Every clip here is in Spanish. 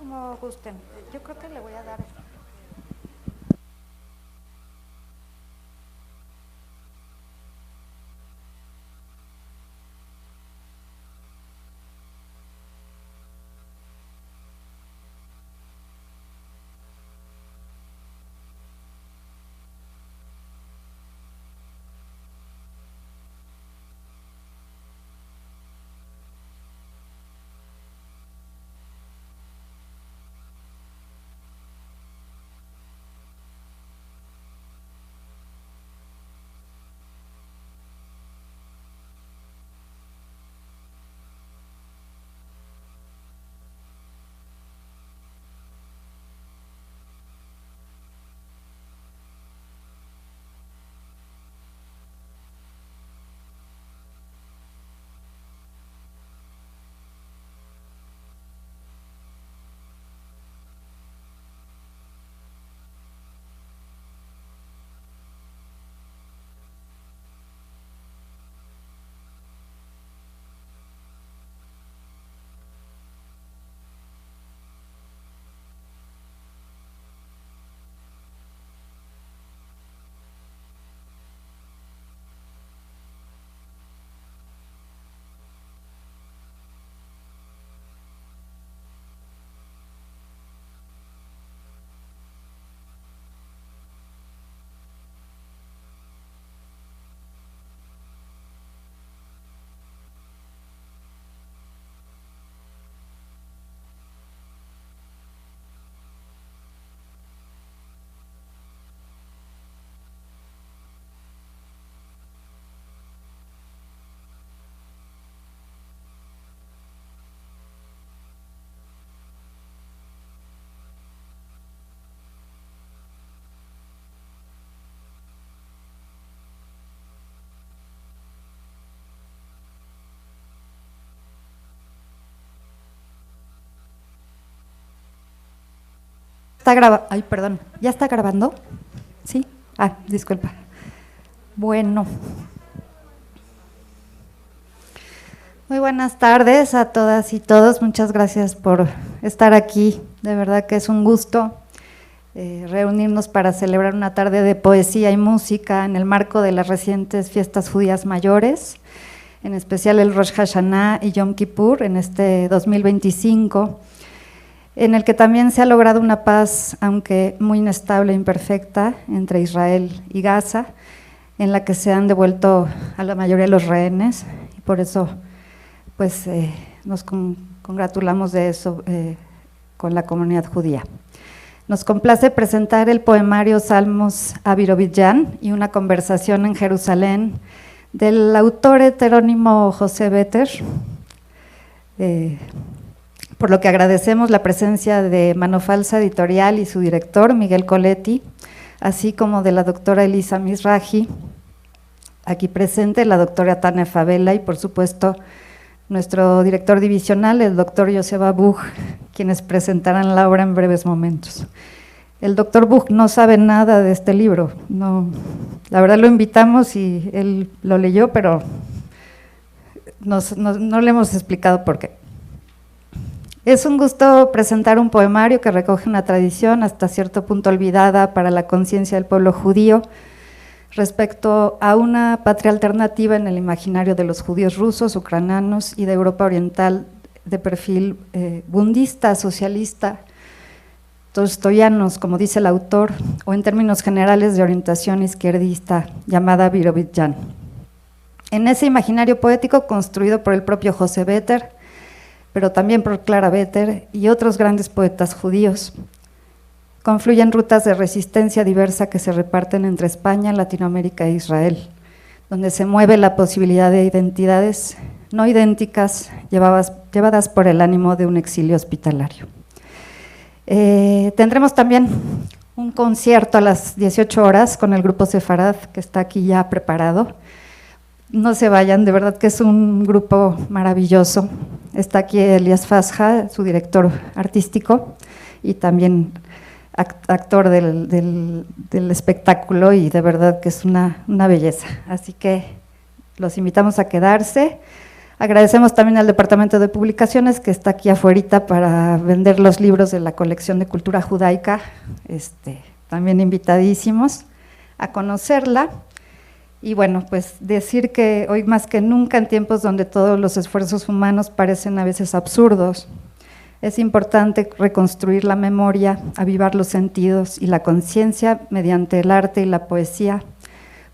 Como gusten. Yo creo que le voy a dar. Ay, perdón. ¿Ya está grabando? Sí. Disculpa. Bueno. Muy buenas tardes a todas y todos. Muchas gracias por estar aquí. De verdad que es un gusto reunirnos para celebrar una tarde de poesía y música en el marco de las recientes fiestas judías mayores, en especial el Rosh Hashanah y Yom Kippur en este 2025, en el que también se ha logrado una paz, aunque muy inestable e imperfecta, entre Israel y Gaza, en la que se han devuelto a la mayoría de los rehenes, y por eso pues nos congratulamos de eso con la comunidad judía. Nos complace presentar el poemario Salmos a Birobidzhan y una conversación en Jerusalén del autor heterónimo José Vetter, por lo que agradecemos la presencia de Mano Falsa Editorial y su director Miguel Coletti, así como de la doctora Elisa Mizrahi, aquí presente, la doctora Tania Favela y por supuesto nuestro director divisional, el doctor Joseba Buch, quienes presentarán la obra en breves momentos. El doctor Buch no sabe nada de este libro, no, la verdad lo invitamos y él lo leyó, pero no le hemos explicado por qué. Es un gusto presentar un poemario que recoge una tradición hasta cierto punto olvidada para la conciencia del pueblo judío, respecto a una patria alternativa en el imaginario de los judíos rusos, ucranianos y de Europa Oriental de perfil bundista, socialista, tolstoyanos, como dice el autor, o en términos generales de orientación izquierdista, llamada Birobidzhan. En ese imaginario poético construido por el propio José Vetter, pero también por Clara Vetter y otros grandes poetas judíos, confluyen rutas de resistencia diversa que se reparten entre España, Latinoamérica e Israel, donde se mueve la posibilidad de identidades no idénticas llevadas por el ánimo de un exilio hospitalario. Tendremos también un concierto a las 18 horas con el grupo Sefarad, que está aquí ya preparado. No se vayan, de verdad que es un grupo maravilloso. Está aquí Elías Fasja, su director artístico, y también actor del espectáculo, y de verdad que es una belleza. Así que los invitamos a quedarse. Agradecemos también al Departamento de Publicaciones, que está aquí afuera para vender los libros de la colección de cultura judaica, también invitadísimos a conocerla. Y bueno, pues decir que hoy más que nunca, en tiempos donde todos los esfuerzos humanos parecen a veces absurdos, es importante reconstruir la memoria, avivar los sentidos y la conciencia mediante el arte y la poesía,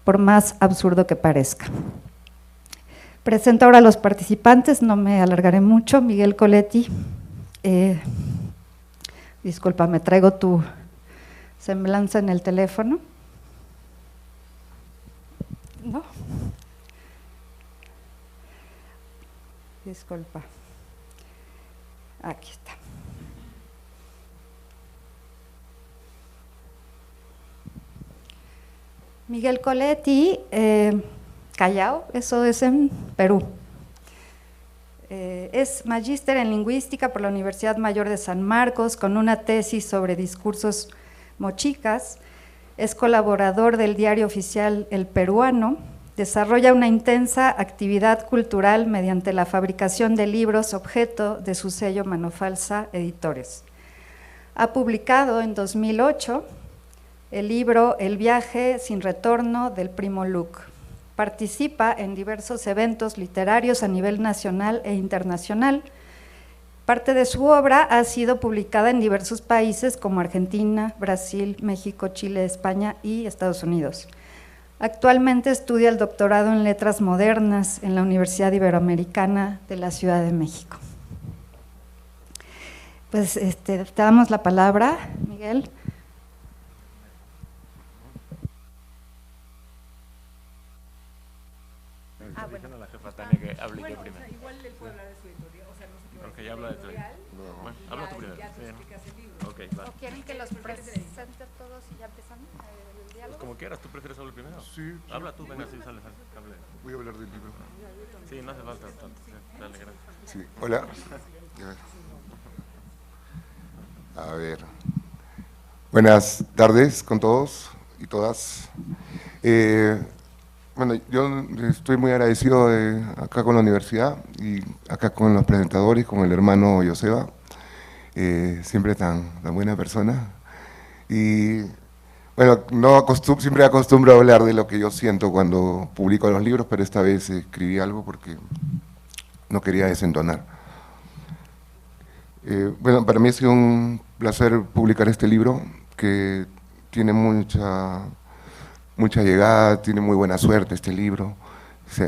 por más absurdo que parezca. Presento ahora a los participantes, no me alargaré mucho. Miguel Coletti, disculpa, me traigo tu semblanza en el teléfono. ¿No? Disculpa. Aquí está. Miguel Coletti, Callao, eso es en Perú. Es magíster en lingüística por la Universidad Mayor de San Marcos, con una tesis sobre discursos mochicas. Es colaborador del diario oficial El Peruano, desarrolla una intensa actividad cultural mediante la fabricación de libros objeto de su sello Mano Falsa Editores. Ha publicado en 2008 el libro El viaje sin retorno del primo Luc. Participa en diversos eventos literarios a nivel nacional e internacional. Parte de su obra ha sido publicada en diversos países como Argentina, Brasil, México, Chile, España y Estados Unidos. Actualmente estudia el doctorado en Letras Modernas en la Universidad Iberoamericana de la Ciudad de México. Pues te damos la palabra, Miguel. Bueno. La jefa Tania que hable yo primero. Igual él puede hablar de su editorial, o sea, no sé qué. Ok, habla de tu editorial. Bueno, habla tú primero. Ya te explicas el libro. Ok, vale. ¿O quieren que los presente todos y ya empezamos el diálogo? Pues como quieras, ¿tú prefieres hablar primero? Sí. Habla tú, venga, sí, sale. Voy a hablar del libro. Sí, no hace falta tanto. Dale, gracias. Sí, hola. A ver. Buenas tardes con todos y todas. Bueno, yo estoy muy agradecido acá con la universidad y acá con los presentadores, con el hermano Joseba, siempre tan buena persona. Y bueno, siempre acostumbro a hablar de lo que yo siento cuando publico los libros, pero esta vez escribí algo porque no quería desentonar. Bueno, para mí ha sido un placer publicar este libro que tiene mucha llegada, tiene muy buena suerte este libro.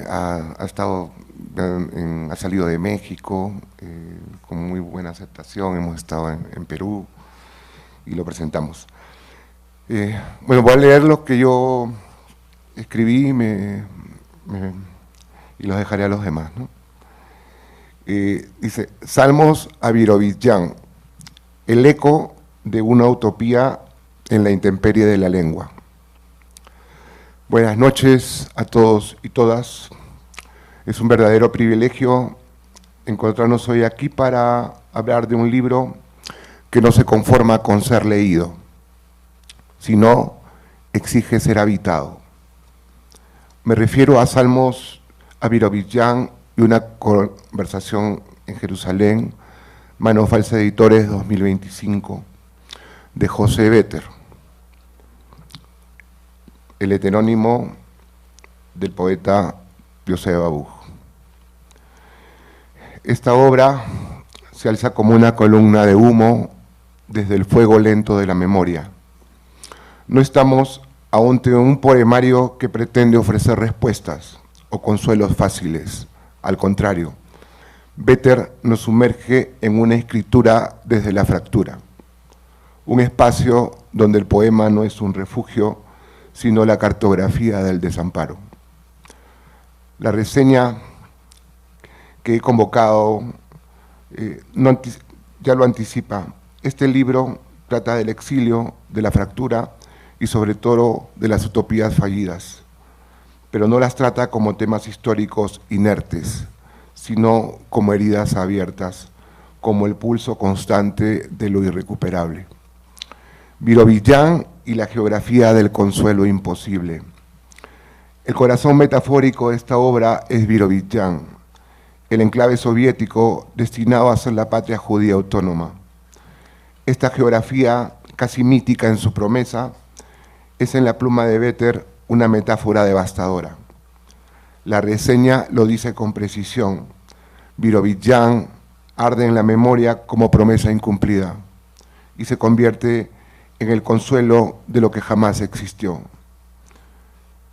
Ha salido de México con muy buena aceptación, hemos estado en Perú y lo presentamos. Bueno, voy a leer lo que yo escribí y los dejaré a los demás, ¿no? Dice, Salmos a Birobidzhan, el eco de una utopía en la intemperie de la lengua. Buenas noches a todos y todas. Es un verdadero privilegio encontrarnos hoy aquí para hablar de un libro que no se conforma con ser leído, sino exige ser habitado. Me refiero a Salmos a Birobidzhan y una conversación en Jerusalén, Mano Falsa Editores 2025, de José Vetter, el heterónimo del poeta Joseba Buch. Esta obra se alza como una columna de humo desde el fuego lento de la memoria. No estamos ante un poemario que pretende ofrecer respuestas o consuelos fáciles. Al contrario, Vetter nos sumerge en una escritura desde la fractura, un espacio donde el poema no es un refugio, sino la cartografía del desamparo. La reseña que he convocado ya lo anticipa. Este libro trata del exilio, de la fractura y sobre todo de las utopías fallidas, pero no las trata como temas históricos inertes, sino como heridas abiertas, como el pulso constante de lo irrecuperable. Birobidzhan y la geografía del consuelo imposible. El corazón metafórico de esta obra es Birobidzhan, el enclave soviético destinado a ser la patria judía autónoma. Esta geografía, casi mítica en su promesa, es en la pluma de Vetter una metáfora devastadora. La reseña lo dice con precisión. Birobidzhan arde en la memoria como promesa incumplida y se convierte en el consuelo de lo que jamás existió.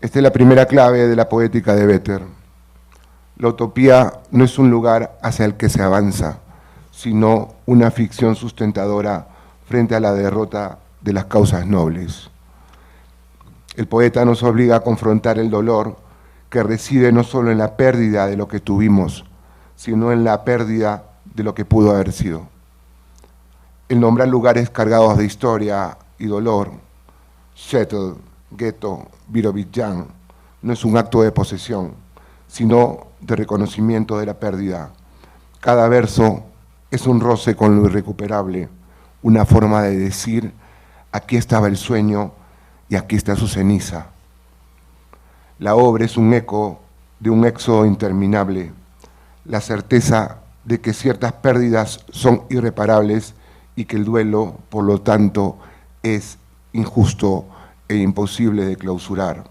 Esta es la primera clave de la poética de Vetter. La utopía no es un lugar hacia el que se avanza, sino una ficción sustentadora frente a la derrota de las causas nobles. El poeta nos obliga a confrontar el dolor que reside no solo en la pérdida de lo que tuvimos, sino en la pérdida de lo que pudo haber sido. El nombrar lugares cargados de historia y dolor, Shtetl, gueto, Birobidzhan, no es un acto de posesión, sino de reconocimiento de la pérdida. Cada verso es un roce con lo irrecuperable, una forma de decir, aquí estaba el sueño y aquí está su ceniza. La obra es un eco de un éxodo interminable, la certeza de que ciertas pérdidas son irreparables y que el duelo, por lo tanto, es injusto e imposible de clausurar.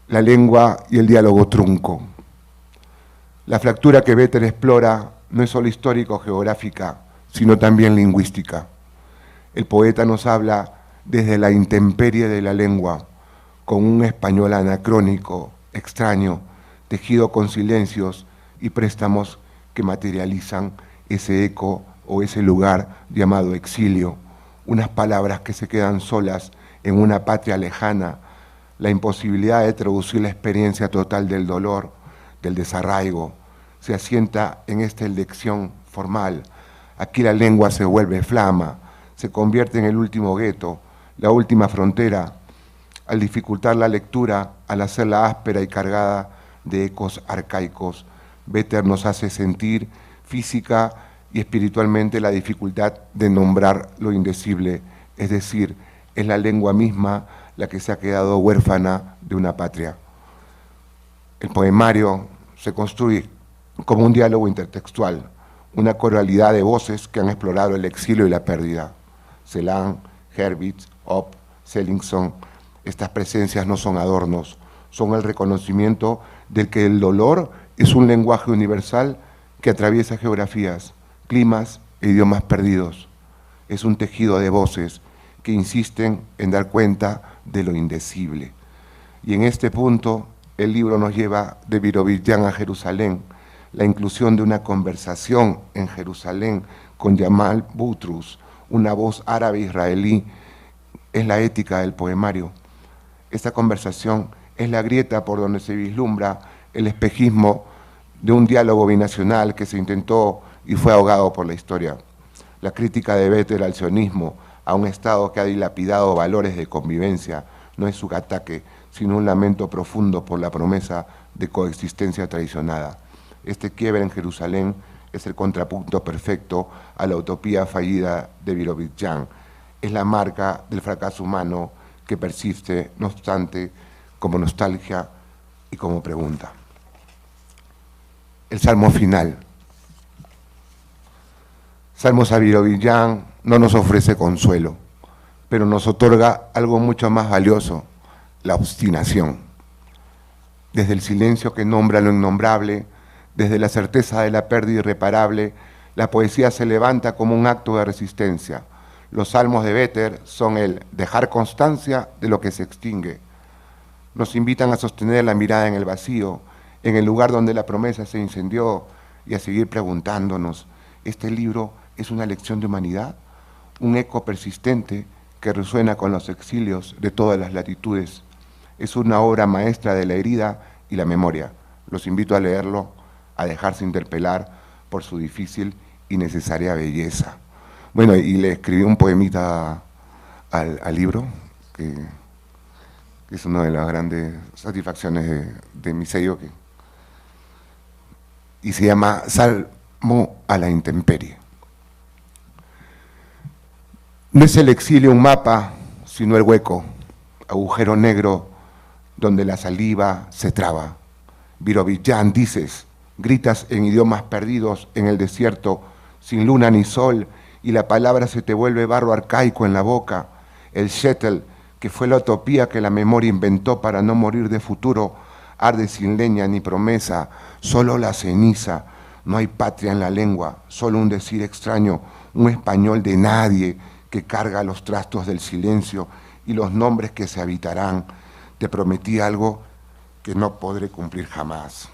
La lengua y el diálogo trunco. La fractura que Vetter explora no es solo histórico-geográfica, sino también lingüística. El poeta nos habla desde la intemperie de la lengua, con un español anacrónico, extraño, tejido con silencios y préstamos que materializan ese eco o ese lugar llamado exilio, unas palabras que se quedan solas en una patria lejana, la imposibilidad de traducir la experiencia total del dolor, del desarraigo, se asienta en esta elección formal. Aquí la lengua se vuelve flama, se convierte en el último gueto, la última frontera, al dificultar la lectura, al hacerla áspera y cargada de ecos arcaicos. Vetter nos hace sentir física y espiritualmente la dificultad de nombrar lo indecible, es decir, es la lengua misma la que se ha quedado huérfana de una patria. El poemario se construye como un diálogo intertextual, una coralidad de voces que han explorado el exilio y la pérdida. Celan, Herbitz, Opp, Sellingson, estas presencias no son adornos, son el reconocimiento de que el dolor es un lenguaje universal que atraviesa geografías, climas e idiomas perdidos. Es un tejido de voces que insisten en dar cuenta de lo indecible. Y en este punto, el libro nos lleva de Birobidzhan a Jerusalén, la inclusión de una conversación en Jerusalén con Jamal Boutrous, una voz árabe-israelí, es la ética del poemario. Esta conversación es la grieta por donde se vislumbra el espejismo de un diálogo binacional que se intentó y fue ahogado por la historia. La crítica de Vetter al sionismo, a un Estado que ha dilapidado valores de convivencia, no es su ataque, sino un lamento profundo por la promesa de coexistencia traicionada. Este quiebre en Jerusalén es el contrapunto perfecto a la utopía fallida de Birobidzhan. Es la marca del fracaso humano que persiste, no obstante, como nostalgia y como pregunta. El salmo final. Salmos a Birobidzhan no nos ofrece consuelo, pero nos otorga algo mucho más valioso, la obstinación. Desde el silencio que nombra lo innombrable, desde la certeza de la pérdida irreparable, la poesía se levanta como un acto de resistencia. Los salmos de Vetter son el dejar constancia de lo que se extingue. Nos invitan a sostener la mirada en el vacío, en el lugar donde la promesa se incendió, y a seguir preguntándonos, ¿este libro es una lección de humanidad? Un eco persistente que resuena con los exilios de todas las latitudes. Es una obra maestra de la herida y la memoria. Los invito a leerlo, a dejarse interpelar por su difícil y necesaria belleza. Bueno, y le escribí un poemita al libro, que es una de las grandes satisfacciones de mi sello, y se llama Salmo a la intemperie. No es el exilio un mapa, sino el hueco, agujero negro donde la saliva se traba. Birobidzhan, dices, gritas en idiomas perdidos en el desierto, sin luna ni sol, y la palabra se te vuelve barro arcaico en la boca. El shtetl, que fue la utopía que la memoria inventó para no morir de futuro, arde sin leña ni promesa, solo la ceniza. No hay patria en la lengua, solo un decir extraño, un español de nadie que carga los trastos del silencio y los nombres que se habitarán. Te prometí algo que no podré cumplir jamás.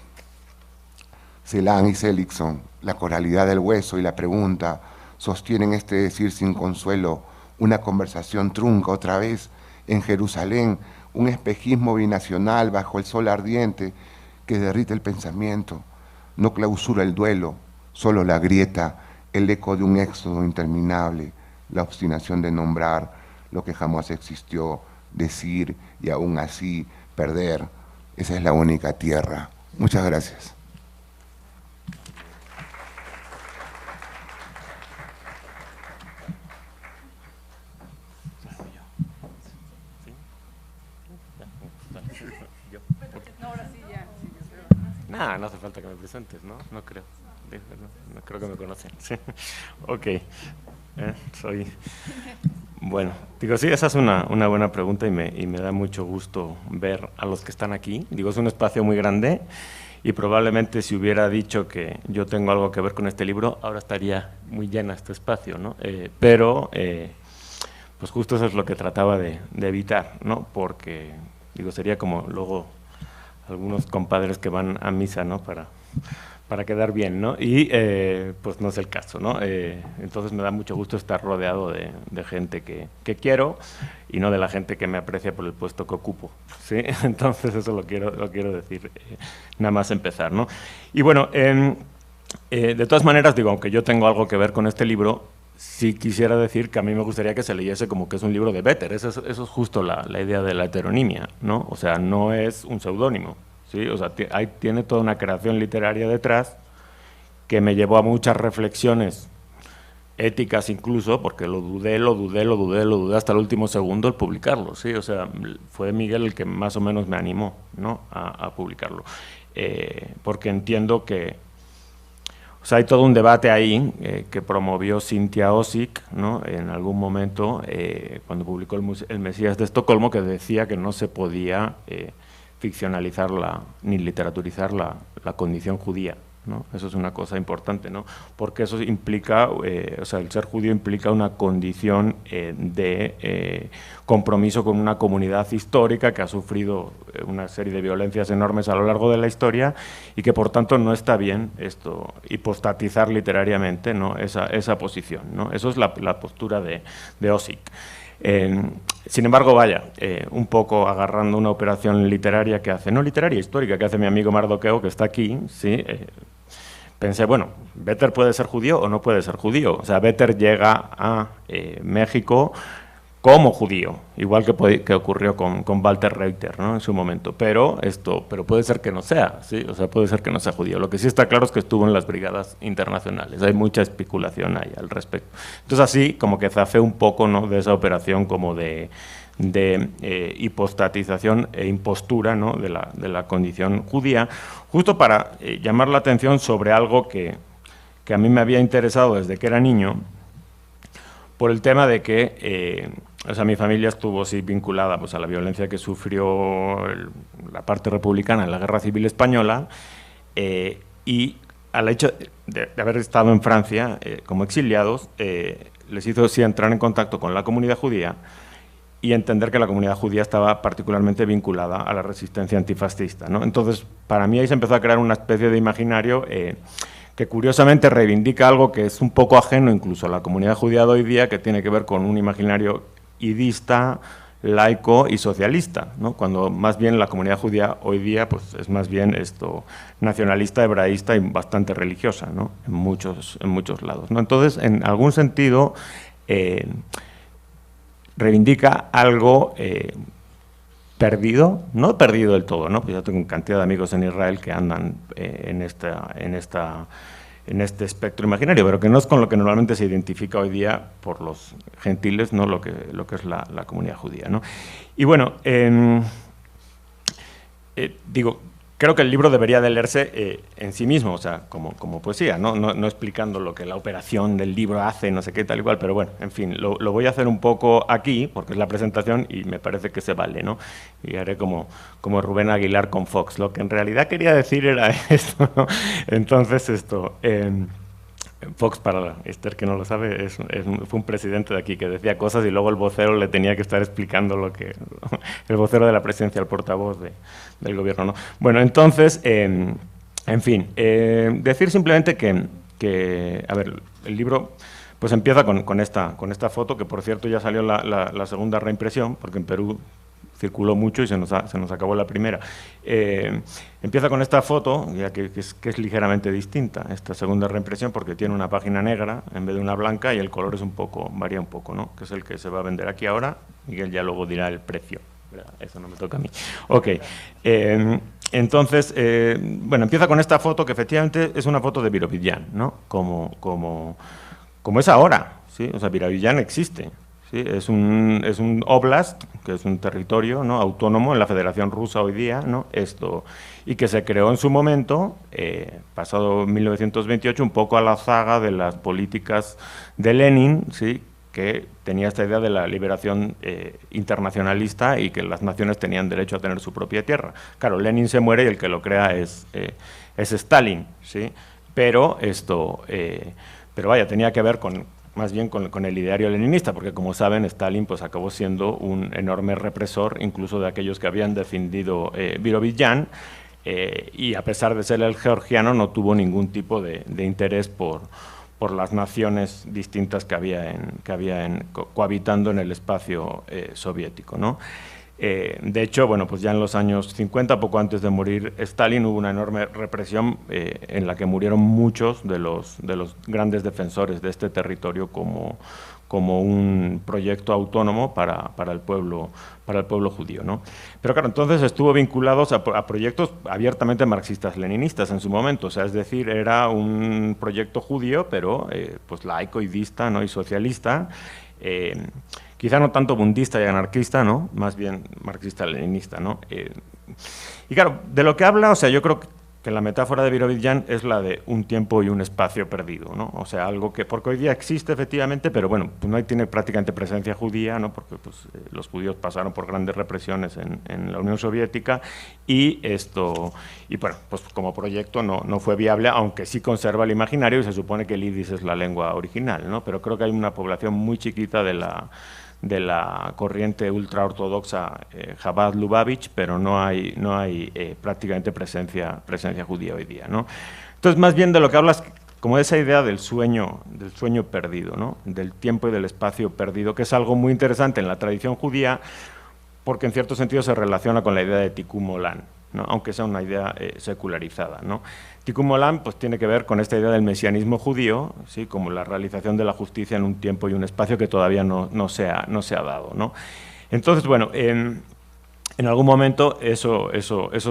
Celan y Seligson, la coralidad del hueso y la pregunta, sostienen este decir sin consuelo, una conversación trunca otra vez en Jerusalén, un espejismo binacional bajo el sol ardiente que derrite el pensamiento, no clausura el duelo, solo la grieta, el eco de un éxodo interminable, la obstinación de nombrar lo que jamás existió, decir y aún así perder. Esa es la única tierra. Muchas gracias. No hace falta que me presentes, ¿no? No creo. No creo que me conocen. Sí. Ok. Bueno, digo, sí, esa es una buena pregunta y me da mucho gusto ver a los que están aquí. Digo, es un espacio muy grande y probablemente si hubiera dicho que yo tengo algo que ver con este libro, ahora estaría muy llena este espacio, ¿no? Pero, pues justo eso es lo que trataba de evitar, ¿no? Porque, digo, sería como luego algunos compadres que van a misa, ¿no? Para quedar bien, ¿no? Y pues no es el caso, ¿no? Entonces me da mucho gusto estar rodeado de gente que quiero y no de la gente que me aprecia por el puesto que ocupo, ¿sí? Entonces eso lo quiero decir, nada más empezar, ¿no? Y bueno, de todas maneras, digo, aunque yo tengo algo que ver con este libro, sí quisiera decir que a mí me gustaría que se leyese como que es un libro de Vetter. Eso es justo la idea de la heteronimia, ¿no? O sea, no es un seudónimo, ¿sí? O sea, tiene toda una creación literaria detrás que me llevó a muchas reflexiones éticas incluso, porque lo dudé hasta el último segundo el publicarlo, ¿sí? O sea, fue Miguel el que más o menos me animó, ¿no? a publicarlo, porque entiendo que o sea, hay todo un debate ahí que promovió Cynthia Ozick, ¿no? En algún momento, cuando publicó el Mesías de Estocolmo, que decía que no se podía ficcionalizar ni literaturizar la condición judía, ¿no? Eso es una cosa importante, ¿no? Porque eso implica, o sea, el ser judío implica una condición de compromiso con una comunidad histórica que ha sufrido una serie de violencias enormes a lo largo de la historia y que por tanto no está bien esto hipostatizar literariamente, ¿no? esa posición, ¿no? Eso es la postura de Ozick. Sin embargo, vaya, un poco agarrando una operación literaria que hace, no literaria, histórica, que hace mi amigo Mardoqueo, que está aquí, ¿sí? Pensé, bueno, Vetter puede ser judío o no puede ser judío. O sea, Vetter llega a México como judío, igual que ocurrió con Walter Reuther, ¿no? En su momento, pero puede ser que no sea, ¿sí? O sea, puede ser que no sea judío. Lo que sí está claro es que estuvo en las brigadas internacionales, hay mucha especulación ahí al respecto. Entonces así como que zafé un poco, ¿no? De esa operación como de hipostatización e impostura, ¿no? de la condición judía, justo para llamar la atención sobre algo que a mí me había interesado desde que era niño, por el tema de que o sea, mi familia estuvo sí vinculada pues, a la violencia que sufrió la parte republicana en la Guerra Civil Española y al hecho de haber estado en Francia como exiliados, les hizo sí entrar en contacto con la comunidad judía y entender que la comunidad judía estaba particularmente vinculada a la resistencia antifascista, ¿no? Entonces, para mí ahí se empezó a crear una especie de imaginario que curiosamente reivindica algo que es un poco ajeno incluso a la comunidad judía de hoy día, que tiene que ver con un imaginario idista, laico y socialista, ¿no? Cuando más bien la comunidad judía hoy día pues, es más bien nacionalista, hebraísta y bastante religiosa, ¿no? en muchos lados, ¿no? Entonces, en algún sentido, reivindica algo perdido, no perdido del todo, ¿no? Pues yo tengo cantidad de amigos en Israel que andan en este espectro imaginario, pero que no es con lo que normalmente se identifica hoy día por los gentiles, ¿no? lo que es la comunidad judía, ¿no? Y bueno, digo, creo que el libro debería de leerse en sí mismo, o sea, como poesía, no explicando lo que la operación del libro hace, no sé qué, tal y cual, pero bueno, en fin, lo voy a hacer un poco aquí, porque es la presentación y me parece que se vale, ¿no? Y haré como Rubén Aguilar con Fox. Lo que en realidad quería decir era esto, ¿no? Entonces, Fox, para Esther que no lo sabe, fue un presidente de aquí que decía cosas y luego el vocero le tenía que estar explicando lo que... el vocero de la presidencia, el portavoz del gobierno, ¿no? Bueno, entonces, en fin, decir simplemente que, a ver, el libro pues empieza con esta foto, que por cierto ya salió la segunda reimpresión, porque en Perú circuló mucho y se nos acabó la primera. Empieza con esta foto, ya que es ligeramente distinta, esta segunda reimpresión, porque tiene una página negra en vez de una blanca y el color varía un poco, ¿no? Que es el que se va a vender aquí ahora. Miguel ya luego dirá el precio. Eso no me toca a mí. Ok. Entonces, bueno, empieza con esta foto que efectivamente es una foto de Birobidzhan, ¿no? Como es ahora, ¿sí? O sea, Birobidzhan existe. ¿Sí? Es un oblast, que es un territorio, ¿no?, autónomo en la Federación Rusa hoy día, ¿no? Y que se creó en su momento, pasado 1928, un poco a la zaga de las políticas de Lenin, ¿sí?, que tenía esta idea de la liberación internacionalista y que las naciones tenían derecho a tener su propia tierra. Claro, Lenin se muere y el que lo crea es Stalin, ¿sí? Pero vaya, tenía que ver más bien con el ideario leninista, porque como saben, Stalin pues acabó siendo un enorme represor, incluso de aquellos que habían defendido Birobidzhan, y a pesar de ser el georgiano, no tuvo ningún tipo de interés por las naciones distintas que había cohabitando en el espacio soviético, ¿no? De hecho, bueno, pues ya en los años 50, poco antes de morir Stalin, hubo una enorme represión en la que murieron muchos de los grandes defensores de este territorio como un proyecto autónomo para el pueblo judío, ¿no? Pero claro, entonces estuvo vinculados a proyectos abiertamente marxistas-leninistas en su momento, o sea, es decir, era un proyecto judío, pero pues laico, idista, ¿no?, y socialista, quizá no tanto bundista y anarquista, ¿no?, más bien marxista-leninista, ¿no? Y claro, de lo que habla, o sea, yo creo que la metáfora de Birobidzhan es la de un tiempo y un espacio perdido, ¿no? O sea, algo que, porque hoy día existe efectivamente, pero bueno, pues no tiene prácticamente presencia judía, ¿no?, porque pues, los judíos pasaron por grandes represiones en la Unión Soviética y bueno, pues como proyecto no fue viable, aunque sí conserva el imaginario y se supone que el yiddish es la lengua original, ¿no? Pero creo que hay una población muy chiquita de la corriente ultraortodoxa Chabad-Lubavitch, pero no hay prácticamente presencia judía hoy día, ¿no? Entonces, más bien de lo que hablas, como de esa idea del sueño perdido, ¿no?, del tiempo y del espacio perdido, que es algo muy interesante en la tradición judía, porque en cierto sentido se relaciona con la idea de Tikkun Olam, ¿no?, aunque sea una idea secularizada, ¿no? Tikkun Olam pues tiene que ver con esta idea del mesianismo judío, ¿sí?, como la realización de la justicia en un tiempo y un espacio que todavía no se ha dado, ¿no? Entonces, bueno, en algún momento eso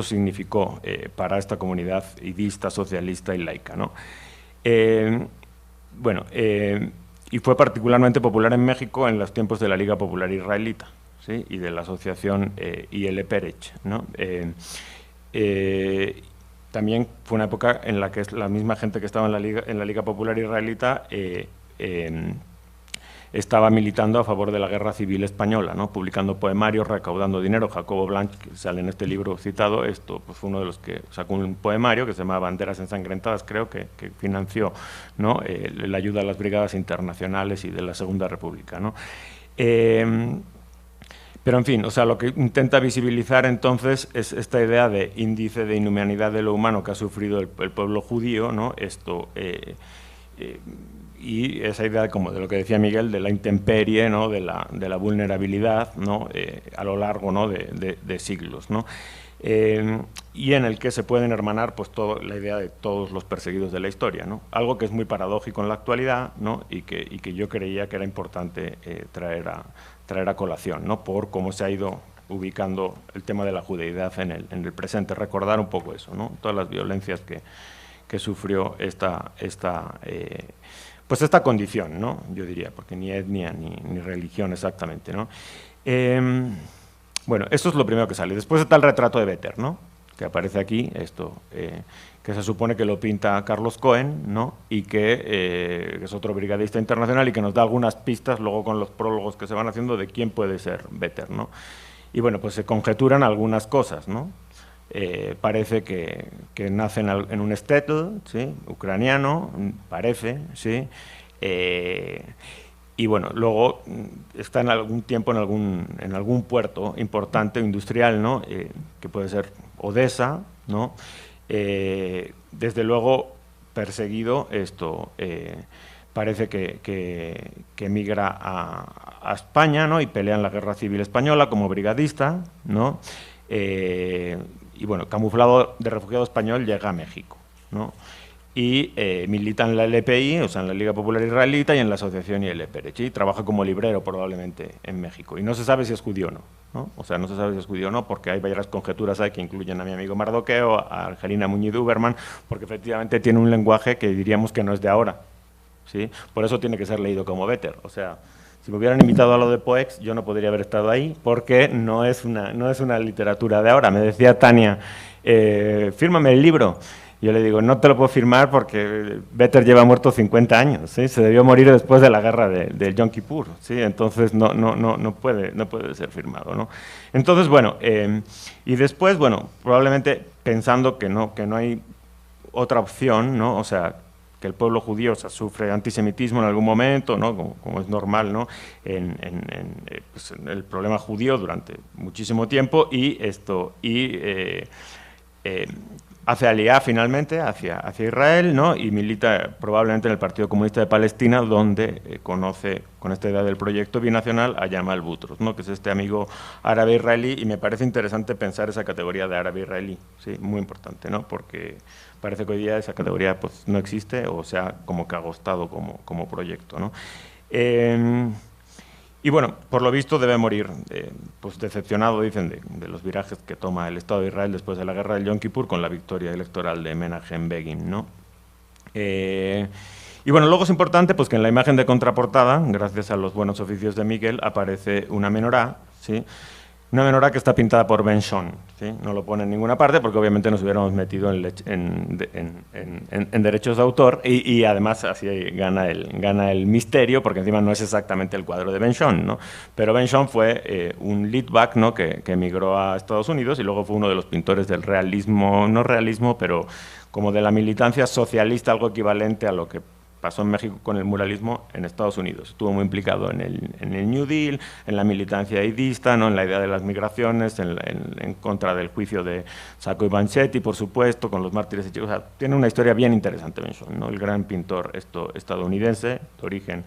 significó para esta comunidad idista, socialista y laica, ¿no? Y fue particularmente popular en México en los tiempos de la Liga Popular Israelita, ¿sí?, y de la asociación IL Perech, ¿no? También fue una época en la que la misma gente que estaba en la Liga Popular Israelita estaba militando a favor de la Guerra Civil Española, ¿no?, publicando poemarios, recaudando dinero. Jacobo Blanch, que sale en este libro citado, pues fue uno de los que sacó un poemario que se llama Banderas Ensangrentadas, creo, que financió, ¿no?, la ayuda a las brigadas internacionales y de la Segunda República, ¿no? Pero, en fin, o sea, lo que intenta visibilizar entonces es esta idea de índice de inhumanidad de lo humano que ha sufrido el pueblo judío, ¿no?, y esa idea, como de lo que decía Miguel, de la intemperie, ¿no?, de la vulnerabilidad, ¿no?, a lo largo, ¿no?, de siglos, ¿no? Y en el que se pueden hermanar pues la idea de todos los perseguidos de la historia, ¿no? Algo que es muy paradójico en la actualidad, ¿no?, y que yo creía que era importante traer a colación, ¿no?, por cómo se ha ido ubicando el tema de la judeidad en el presente, recordar un poco eso, ¿no?, todas las violencias que sufrió esta condición, ¿no?, yo diría, porque ni etnia ni religión exactamente, ¿no? Bueno, esto es lo primero que sale. Después está el retrato de Béter, ¿no?, que aparece aquí, que se supone que lo pinta Carlos Cohen, ¿no? Y que es otro brigadista internacional y que nos da algunas pistas luego con los prólogos que se van haciendo de quién puede ser Vetter, ¿no? Y bueno, pues se conjeturan algunas cosas, ¿no? Parece que nace en un shtetl, ¿sí? Ucraniano, parece, ¿sí? Y bueno, luego está en algún tiempo en algún puerto importante industrial, ¿no? Que puede ser Odessa, ¿no? Desde luego perseguido, parece que emigra a España, ¿no? Y pelea en la Guerra Civil Española como brigadista, ¿no? Y bueno, camuflado de refugiado español, llega a México, ¿no? Y milita en la LPI, o sea, en la Liga Popular Israelita y en la Asociación ILPRECH, y trabaja como librero probablemente en México. Y no se sabe si es judío o no, o sea, no se sabe si es judío o no, porque hay varias conjeturas ahí que incluyen a mi amigo Mardoqueo, a Angelina Muñiz Uberman, porque efectivamente tiene un lenguaje que diríamos que no es de ahora, ¿sí? Por eso tiene que ser leído como Vetter, o sea, si me hubieran invitado a lo de Poex, yo no podría haber estado ahí, porque no es una literatura de ahora. Me decía Tania, fírmame el libro. Yo le digo, no te lo puedo firmar porque Vetter lleva muerto 50 años, ¿sí? Se debió morir después de la guerra del Yom Kippur, ¿sí? Entonces no puede ser firmado, ¿no? Entonces, bueno, y después, bueno, probablemente pensando que no hay otra opción, ¿no? O sea, que el pueblo judío, o sea, sufre antisemitismo en algún momento, ¿no? Como es normal, ¿no? Pues, en el problema judío durante muchísimo tiempo hace aliá finalmente hacia Israel, ¿no? Y milita probablemente en el Partido Comunista de Palestina, donde conoce, con esta idea del proyecto binacional, a Yamal Butros, ¿no? Que es este amigo árabe-israelí, y me parece interesante pensar esa categoría de árabe-israelí, ¿sí? Muy importante, ¿no? Porque parece que hoy día esa categoría pues, no existe o se ha como que agostado como proyecto, ¿no? Y bueno, por lo visto debe morir pues decepcionado, dicen, de los virajes que toma el Estado de Israel después de la guerra del Yom Kippur con la victoria electoral de Menachem Begin, ¿no? Y bueno, luego es importante pues, que en la imagen de contraportada, gracias a los buenos oficios de Miguel, aparece una menorá, ¿sí? Una menorá que está pintada por Ben Shon, ¿sí? No lo pone en ninguna parte porque obviamente nos hubiéramos metido en derechos de autor y además así gana el misterio porque encima no es exactamente el cuadro de Ben Shon, ¿no? Pero Ben Shon fue un Litvak, ¿no? que emigró a Estados Unidos y luego fue uno de los pintores del realismo, no realismo, pero como de la militancia socialista, algo equivalente a lo que pasó en México con el muralismo en Estados Unidos. Estuvo muy implicado en el New Deal, en la militancia aidista, ¿no? En la idea de las migraciones, en contra del juicio de Sacco y Vanzetti, por supuesto, con los mártires hechicos. O sea, tiene una historia bien interesante, Benson, ¿no? El gran pintor estadounidense de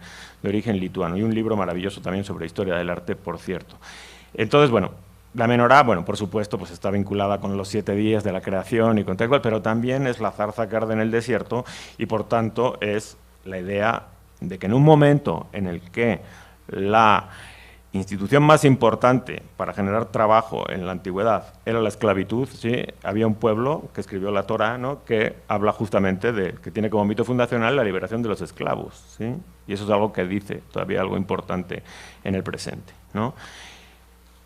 origen lituano. Y un libro maravilloso también sobre historia del arte, por cierto. Entonces, bueno, la menorá, bueno, por supuesto, pues está vinculada con los 7 días de la creación y con tal cual, pero también es la zarza que arde en el desierto y, por tanto, es la idea de que en un momento en el que la institución más importante para generar trabajo en la antigüedad era la esclavitud, ¿sí? Había un pueblo que escribió la Torá, ¿no? Que habla justamente de que tiene como mito fundacional la liberación de los esclavos, ¿sí? Y eso es algo que dice todavía algo importante en el presente, ¿no?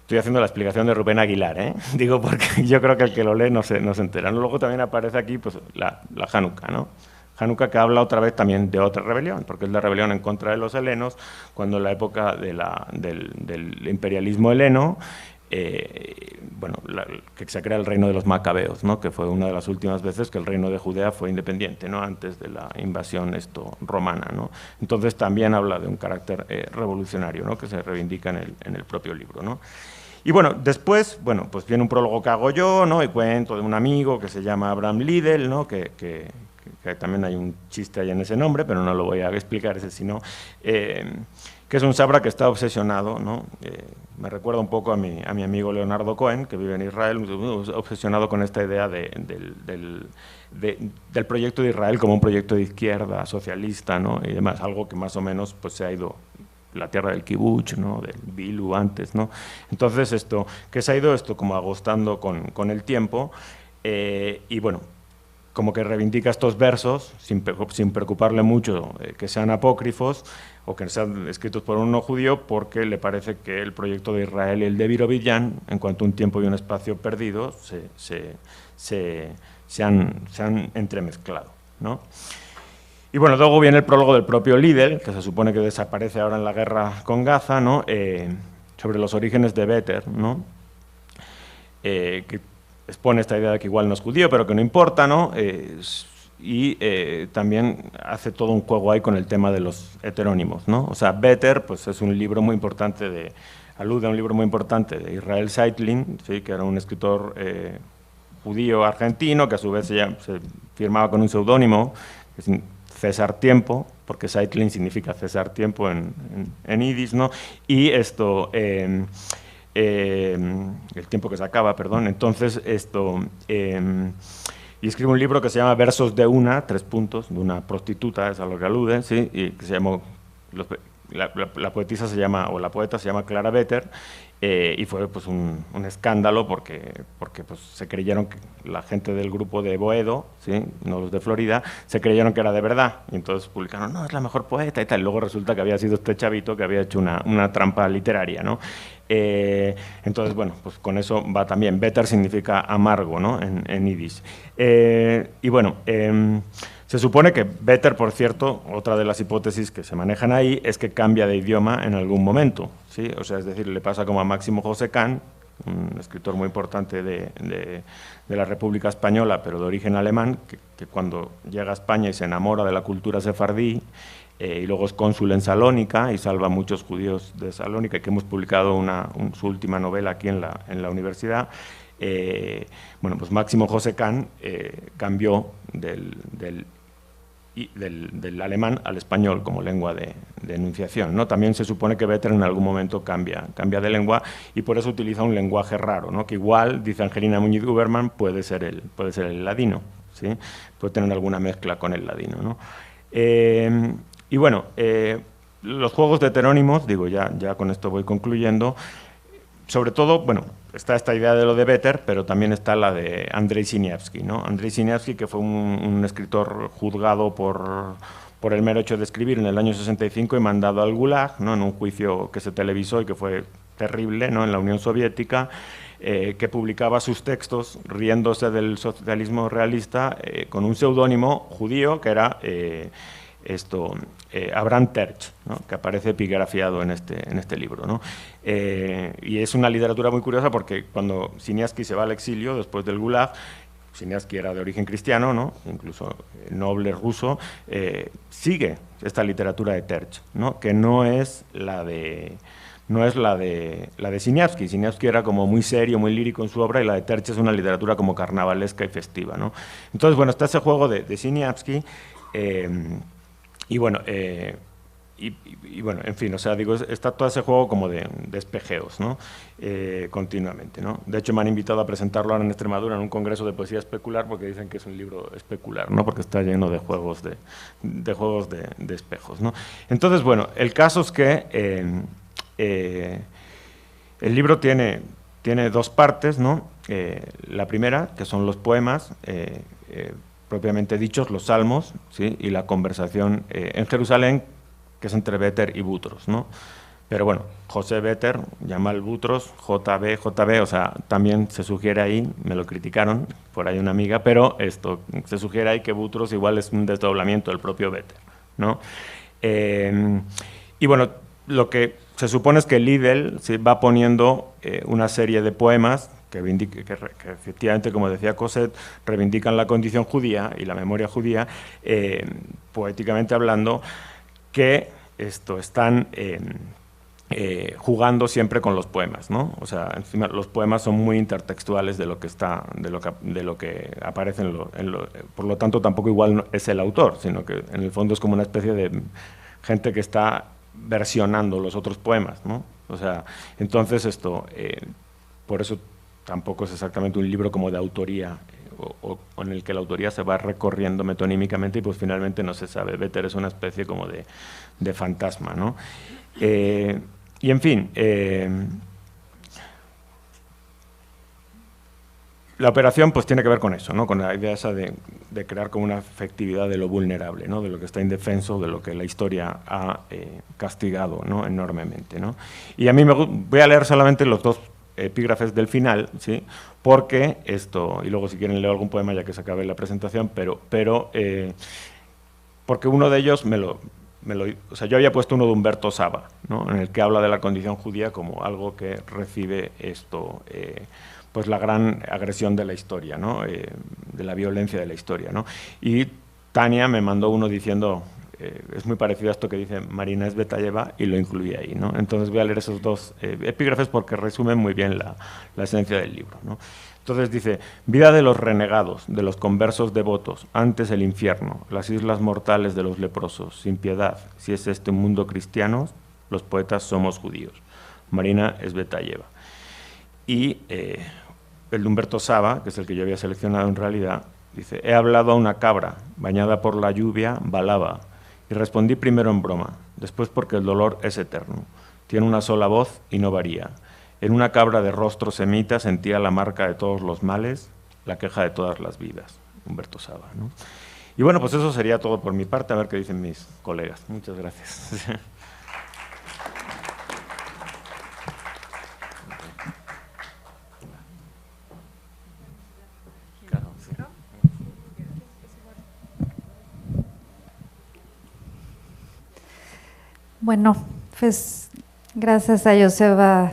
Estoy haciendo la explicación de Rubén Aguilar, ¿eh? Digo porque yo creo que el que lo lee no se entera. Luego también aparece aquí pues, la Hanukkah, ¿no? Hanukkah que habla otra vez también de otra rebelión, porque es la rebelión en contra de los helenos, cuando en la época del imperialismo heleno, bueno, que se crea el reino de los macabeos, ¿no? Que fue una de las últimas veces que el reino de Judea fue independiente, ¿no? Antes de la invasión romana, ¿no? Entonces también habla de un carácter revolucionario, ¿no? Que se reivindica en el propio libro, ¿no? Y bueno, después, bueno, pues viene un prólogo que hago yo, ¿no? Y cuento de un amigo que se llama Abraham Liddell, ¿no? Que también hay un chiste ahí en ese nombre, pero no lo voy a explicar ese, sino que es un sabra que está obsesionado, ¿no? Me recuerda un poco a mi amigo Leonardo Cohen, que vive en Israel, obsesionado con esta idea del proyecto de Israel como un proyecto de izquierda, socialista, ¿no? Y demás, algo que más o menos pues, se ha ido la tierra del kibbutz, ¿no? Del Bilu antes, ¿no? Entonces que se ha ido como agostando con el tiempo, y bueno, como que reivindica estos versos sin preocuparle mucho que sean apócrifos o que sean escritos por un no judío, porque le parece que el proyecto de Israel y el de Birobidzhan, en cuanto a un tiempo y un espacio perdido, se han entremezclado, ¿no? Y bueno, luego viene el prólogo del propio Liddell, que se supone que desaparece ahora en la guerra con Gaza, ¿no? Sobre los orígenes de Better, ¿no? Que expone esta idea de que igual no es judío, pero que no importa, ¿no? También hace todo un juego ahí con el tema de los heterónimos, ¿no? O sea, Better, pues es un libro muy importante alude a un libro muy importante de Israel Zeitlin, ¿sí? Que era un escritor judío argentino, que a su vez se firmaba con un seudónimo, César Tiempo, porque Zeitlin significa César Tiempo en yiddish, ¿no? Y esto, el tiempo que se acaba, perdón. Entonces, y escribe un libro que se llama Versos de una, 3 puntos, de una prostituta, es a lo que alude, ¿sí? Y que se llamó, la poetisa se llama, o la poeta se llama Clara Better, y fue pues un escándalo porque pues, se creyeron que la gente del grupo de Boedo, ¿sí? No los de Florida, se creyeron que era de verdad, y entonces publicaron, no, es la mejor poeta y tal, y luego resulta que había sido este chavito que había hecho una trampa literaria, ¿no? Entonces, bueno, pues con eso va también. Better significa amargo, ¿no? En yiddish. Y bueno, se supone que Better, por cierto, otra de las hipótesis que se manejan ahí es que cambia de idioma en algún momento, ¿sí? O sea, es decir, le pasa como a Máximo José Kahn, un escritor muy importante de la República Española, pero de origen alemán, que cuando llega a España y se enamora de la cultura sefardí, y luego es cónsul en Salónica y salva a muchos judíos de Salónica, que hemos publicado su última novela aquí en la universidad. Bueno, pues Máximo José Kahn cambió del alemán al español como lengua de enunciación, ¿no? También se supone que Better en algún momento cambia de lengua y por eso utiliza un lenguaje raro, ¿no? Que igual, dice Angelina Muñiz Uberman, puede ser el ladino, ¿sí? Puede tener alguna mezcla con el ladino, ¿no? Y bueno, los juegos de heterónimos, digo, ya con esto voy concluyendo. Sobre todo, bueno, está esta idea de lo de Better, pero también está la de Andrei Siniavsky, ¿no? Andrei Siniavsky, que fue un escritor juzgado por el mero hecho de escribir en el año 65 y mandado al Gulag, ¿no? En un juicio que se televisó y que fue terrible, ¿no? En la Unión Soviética, que publicaba sus textos riéndose del socialismo realista con un seudónimo judío que era Abraham Terch, ¿no? Que aparece epigrafiado en este libro, ¿no? Y es una literatura muy curiosa porque cuando Siniavsky se va al exilio después del Gulag, Siniavsky era de origen cristiano, ¿no? Incluso noble ruso, sigue esta literatura de Terch, ¿no? Que no es la de Siniavsky. Siniavsky era como muy serio, muy lírico en su obra, y la de Terch es una literatura como carnavalesca y festiva, ¿no? Entonces, bueno, está ese juego de Siniavsky. Y bueno, bueno, en fin, o sea, digo, está todo ese juego como de espejeos, ¿no? Continuamente, ¿no? De hecho, me han invitado a presentarlo ahora en Extremadura en un congreso de poesía especular porque dicen que es un libro especular, ¿no? Porque está lleno de juegos de espejos, ¿no? Entonces, bueno, el caso es que el libro tiene 2 partes, ¿no? La primera, que son los poemas, propiamente dichos, los salmos, ¿sí? Y la conversación en Jerusalén, que es entre Better y Boutros, ¿no? Pero bueno, José Better, Yamal Boutros, JB, o sea, también se sugiere ahí, me lo criticaron por ahí una amiga, pero se sugiere ahí que Boutros igual es un desdoblamiento del propio Better, ¿no? Y bueno, lo que se supone es que Liddell, ¿sí? Va poniendo una serie de poemas que efectivamente, como decía Cosette, reivindican la condición judía y la memoria judía, poéticamente hablando, que están jugando siempre con los poemas, ¿no? O sea, encima los poemas son muy intertextuales de lo que aparece por lo tanto tampoco igual es el autor, sino que en el fondo es como una especie de gente que está versionando los otros poemas, ¿no? O sea, entonces por eso tampoco es exactamente un libro como de autoría o en el que la autoría se va recorriendo metonímicamente y pues finalmente no se sabe. Better es una especie como de fantasma, ¿no? Y en fin, la operación pues tiene que ver con eso, ¿no? Con la idea esa de crear como una afectividad de lo vulnerable, ¿no? De lo que está indefenso, de lo que la historia ha castigado, ¿no? Enormemente, ¿no? Y a mí voy a leer solamente los dos epígrafes del final, ¿sí? Porque esto, y luego si quieren leo algún poema ya que se acabe la presentación, pero porque uno de ellos o sea, yo había puesto uno de Humberto Saba, ¿no? En el que habla de la condición judía como algo que recibe esto, pues la gran agresión de la historia, ¿no? De la violencia de la historia, ¿no? Y Tania me mandó uno diciendo, es muy parecido a esto que dice Marina Tsvetaeva, y lo incluí ahí, ¿no? Entonces voy a leer esos dos epígrafes porque resumen muy bien la esencia del libro, ¿no? Entonces dice: vida de los renegados, de los conversos devotos, antes el infierno, las islas mortales de los leprosos, sin piedad, si es este un mundo cristiano, los poetas somos judíos. Marina Tsvetaeva. Y el de Humberto Saba, que es el que yo había seleccionado en realidad, dice: he hablado a una cabra, bañada por la lluvia, balaba, y respondí primero en broma, después porque el dolor es eterno, tiene una sola voz y no varía. En una cabra de rostro semita sentía la marca de todos los males, la queja de todas las vidas. Humberto Saba, ¿no? Y bueno, pues eso sería todo por mi parte, a ver qué dicen mis colegas. Muchas gracias. Bueno, pues gracias a Joseba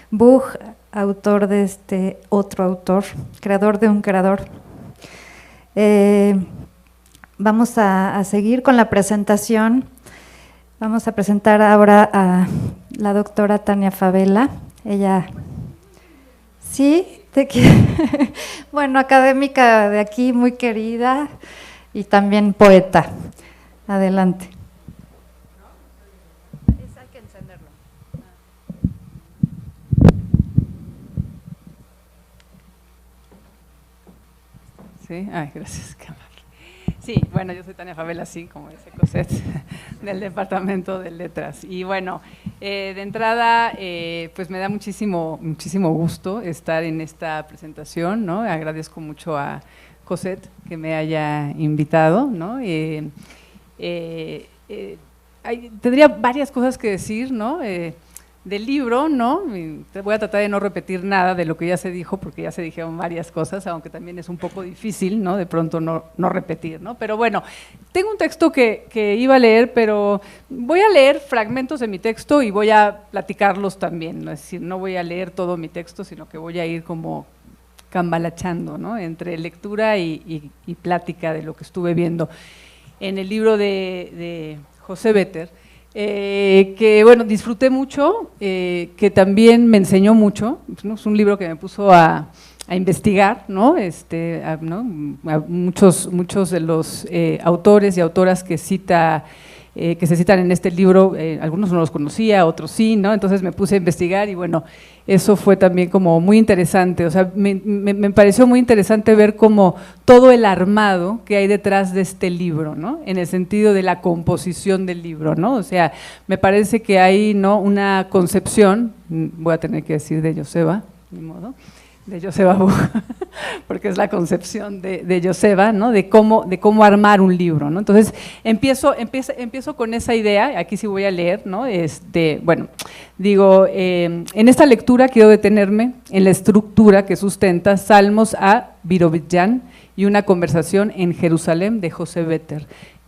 Buch, autor de este otro autor, creador de un creador. Vamos a seguir con la presentación. Vamos a presentar ahora a la doctora Tania Favela. Ella, sí, bueno, académica de aquí, muy querida, y también poeta. Adelante. Sí, ay, gracias, qué amable. Sí, bueno, yo soy Tania Favela, sí, como dice Cosette, del Departamento de Letras. Y bueno, de entrada, pues me da muchísimo gusto estar en esta presentación, ¿no? Agradezco mucho a Cosette que me haya invitado, ¿no? Tendría varias cosas que decir, ¿no? Del libro, ¿no? Voy a tratar de no repetir nada de lo que ya se dijo, porque ya se dijeron varias cosas, aunque también es un poco difícil, ¿no? De pronto no repetir, ¿no? Pero bueno, tengo un texto que iba a leer, pero voy a leer fragmentos de mi texto y voy a platicarlos también, ¿no? Es decir, no voy a leer todo mi texto, sino que voy a ir como cambalachando, ¿no? Entre lectura y plática de lo que estuve viendo en el libro de José Vetter. Que bueno, disfruté mucho, que también me enseñó mucho, ¿no? Es un libro que me puso a investigar, ¿no? A muchos de los autores y autoras que se citan en este libro, algunos no los conocía, otros sí, ¿no? Entonces me puse a investigar y bueno, eso fue también como muy interesante, o sea, me pareció muy interesante ver como todo el armado que hay detrás de este libro, ¿no? En el sentido de la composición del libro, ¿no? O sea, me parece que hay, ¿no?, una concepción, voy a tener que decir de Joseba, ni modo, de Joseba Buch, porque es la concepción de Joseba, ¿no? De cómo armar un libro, ¿no? Entonces, empiezo con esa idea, aquí sí voy a leer, ¿no? Bueno, digo, en esta lectura quiero detenerme en la estructura que sustenta Salmos a Birobidzhan y una conversación en Jerusalén de José Vetter,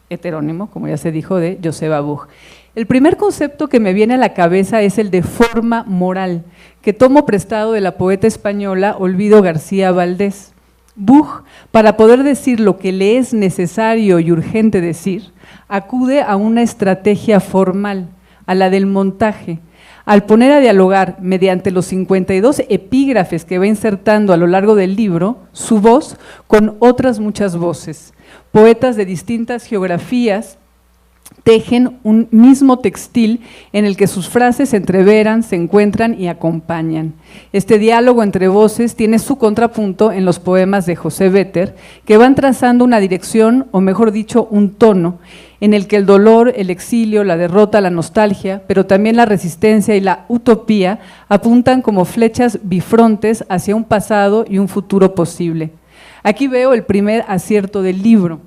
heterónimo, como ya se dijo, de Joseba Buch. El primer concepto que me viene a la cabeza es el de forma moral, que tomo prestado de la poeta española Olvido García Valdés. Buch, para poder decir lo que le es necesario y urgente decir, acude a una estrategia formal, a la del montaje, al poner a dialogar mediante los 52 epígrafes que va insertando a lo largo del libro, su voz con otras muchas voces, poetas de distintas geografías tejen un mismo textil en el que sus frases se entreveran, se encuentran y acompañan. Este diálogo entre voces tiene su contrapunto en los poemas de José Vetter, que van trazando una dirección, o mejor dicho, un tono, en el que el dolor, el exilio, la derrota, la nostalgia, pero también la resistencia y la utopía apuntan como flechas bifrontes hacia un pasado y un futuro posible. Aquí veo el primer acierto del libro.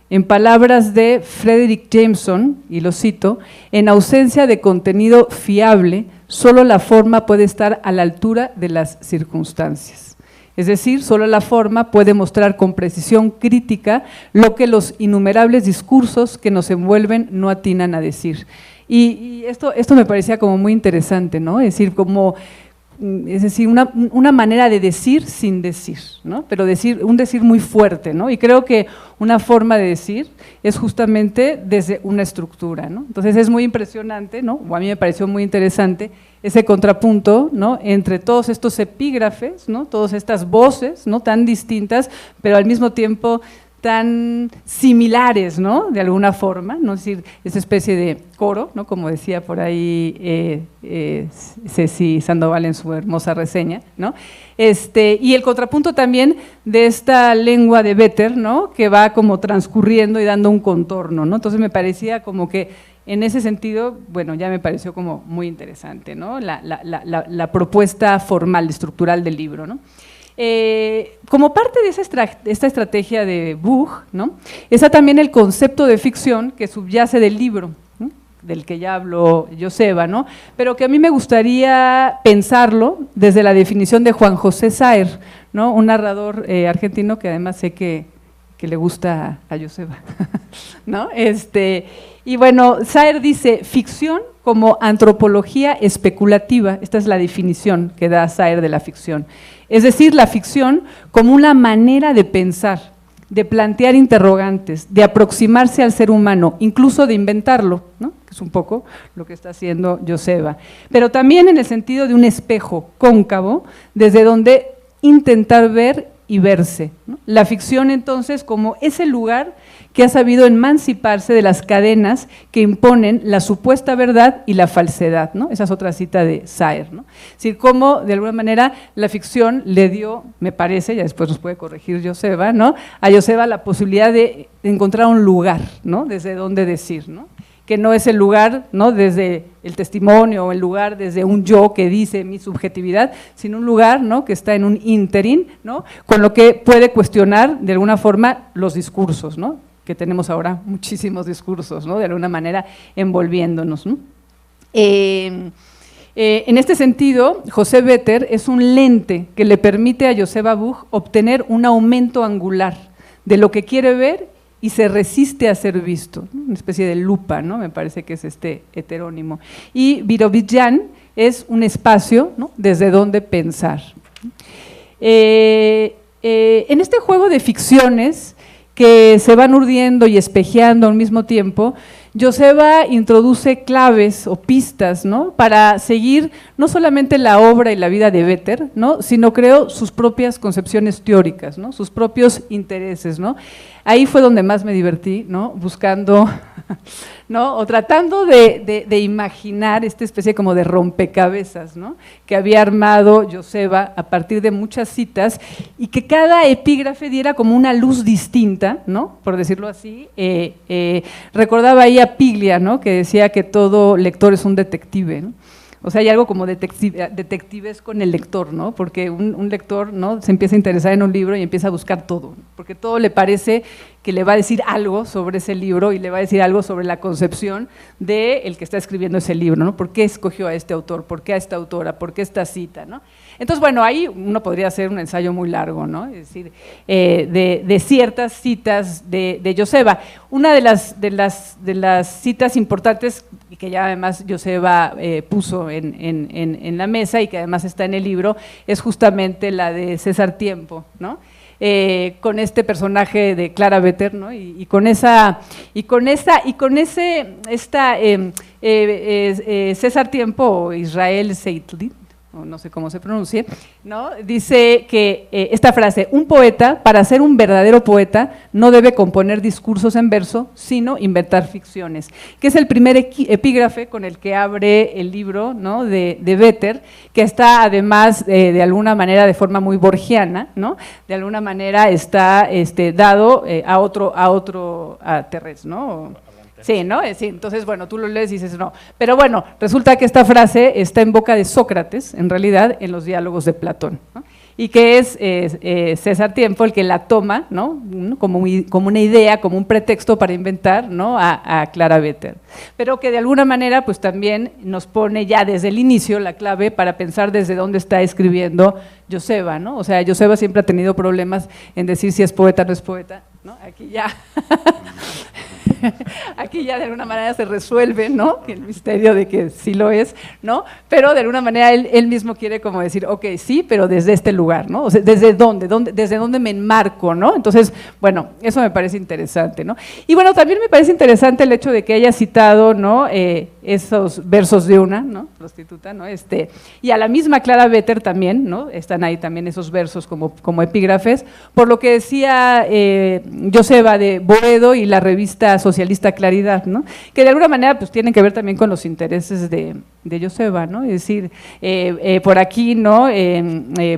En palabras de Frederick Jameson, y lo cito, en ausencia de contenido fiable, solo la forma puede estar a la altura de las circunstancias. Es decir, solo la forma puede mostrar con precisión crítica lo que los innumerables discursos que nos envuelven no atinan a decir. Y esto me parecía como muy interesante, ¿no? Es decir, una manera de decir sin decir, ¿no? Pero un decir muy fuerte, ¿no? Y creo que una forma de decir es justamente desde una estructura, ¿no? Entonces es muy impresionante, ¿no? O a mí me pareció muy interesante ese contrapunto, ¿no? Entre todos estos epígrafes, ¿no? Todas estas voces, ¿no? Tan distintas, pero al mismo tiempo tan similares, ¿no? De alguna forma, ¿no? Es decir, esa especie de coro, ¿no? Como decía por ahí Ceci Sandoval en su hermosa reseña, ¿no? Y el contrapunto también de esta lengua de Vetter, ¿no? Que va como transcurriendo y dando un contorno, ¿no? Entonces me parecía como que en ese sentido, bueno, ya me pareció como muy interesante, ¿no? La propuesta formal, estructural del libro, ¿no? Como parte de esta estrategia de Buch, ¿no? Está también el concepto de ficción que subyace del libro, ¿no? Del que ya habló Joseba, ¿no? Pero que a mí me gustaría pensarlo desde la definición de Juan José Saer, ¿no? Un narrador argentino que además sé que le gusta a Joseba, ¿no? Y bueno, Saer dice, ficción como antropología especulativa, esta es la definición que da Saer de la ficción, es decir, la ficción como una manera de pensar, de plantear interrogantes, de aproximarse al ser humano, incluso de inventarlo, ¿no? Que es un poco lo que está haciendo Joseba, pero también en el sentido de un espejo cóncavo, desde donde intentar ver y verse, ¿no? La ficción entonces como ese lugar que ha sabido emanciparse de las cadenas que imponen la supuesta verdad y la falsedad, ¿no? Esa es otra cita de Saer, ¿no? Es decir, cómo de alguna manera la ficción le dio, me parece, ya después nos puede corregir Joseba, ¿no? A Joseba la posibilidad de encontrar un lugar, ¿no? Desde donde decir, ¿no? Que no es el lugar, ¿no? Desde el testimonio o el lugar desde un yo que dice mi subjetividad, sino un lugar, ¿no? Que está en un ínterin, ¿no? Con lo que puede cuestionar de alguna forma los discursos, ¿no? Que tenemos ahora muchísimos discursos, ¿no? De alguna manera envolviéndonos, ¿no? En este sentido, José Vetter es un lente que le permite a Joseba Buch obtener un aumento angular de lo que quiere ver y se resiste a ser visto, ¿no? Una especie de lupa, ¿no? Me parece que es este heterónimo. Y Birobidzhan es un espacio, ¿no? Desde donde pensar. En este juego de ficciones que se van urdiendo y espejeando al mismo tiempo, Joseba introduce claves o pistas, ¿no? Para seguir no solamente la obra y la vida de Vetter, ¿no? Sino creo sus propias concepciones teóricas, ¿no? Sus propios intereses, ¿no? Ahí fue donde más me divertí, ¿no? Buscando, ¿no? O tratando de imaginar esta especie como de rompecabezas, ¿no? Que había armado Joseba a partir de muchas citas y que cada epígrafe diera como una luz distinta, ¿no? Por decirlo así. Recordaba ahí a Piglia, ¿no? Que decía que todo lector es un detective, ¿no? O sea, hay algo como detectives con el lector, ¿no? Porque un lector, ¿no? Se empieza a interesar en un libro y empieza a buscar todo, ¿no? Porque todo le parece que le va a decir algo sobre ese libro y le va a decir algo sobre la concepción del que está escribiendo ese libro, ¿no? ¿Por qué escogió a este autor? ¿Por qué a esta autora? ¿Por qué esta cita? ¿No? Entonces, bueno, ahí uno podría hacer un ensayo muy largo, ¿no? Es decir, de ciertas citas de Joseba. Una de las citas importantes y que ya además Joseba puso en la mesa y que además está en el libro, es justamente la de César Tiempo, ¿no? Con este personaje de Clara Vetter, ¿no? César Tiempo o Israel Seitlin, o no sé cómo se pronuncie, ¿no? Dice que esta frase, un poeta, para ser un verdadero poeta, no debe componer discursos en verso, sino inventar ficciones, que es el primer epígrafe con el que abre el libro, ¿no?, de Béter, que está además de alguna manera de forma muy borgiana, ¿no?, de alguna manera está dado a Terrés, ¿no? Sí, ¿no? Sí, entonces, bueno, tú lo lees y dices no. Pero bueno, resulta que esta frase está en boca de Sócrates, en realidad, en los diálogos de Platón, ¿no? Y que es César Tiempo el que la toma, ¿no?, como una idea, como un pretexto para inventar, ¿no?, a Clara Béter. Pero que de alguna manera pues también nos pone ya desde el inicio la clave para pensar desde dónde está escribiendo Joseba, ¿no? O sea, Joseba siempre ha tenido problemas en decir si es poeta o no es poeta, ¿no? Aquí ya… Aquí ya de alguna manera se resuelve, ¿no?, el misterio de que sí lo es, ¿no? Pero de alguna manera él mismo quiere como decir, ok, sí, pero desde este lugar, ¿no? O sea, ¿desde dónde me enmarco, ¿no? Entonces, bueno, eso me parece interesante, ¿no? Y bueno, también me parece interesante el hecho de que haya citado, ¿no?, esos versos de una, ¿no?, prostituta, ¿no? Y a la misma Clara Béter también, ¿no?, están ahí también esos versos como epígrafes, por lo que decía Joseba de Boedo y la revista socialista Claridad, ¿no?, que de alguna manera pues tienen que ver también con los intereses de Joseba, ¿no? Es decir, por aquí, ¿no?,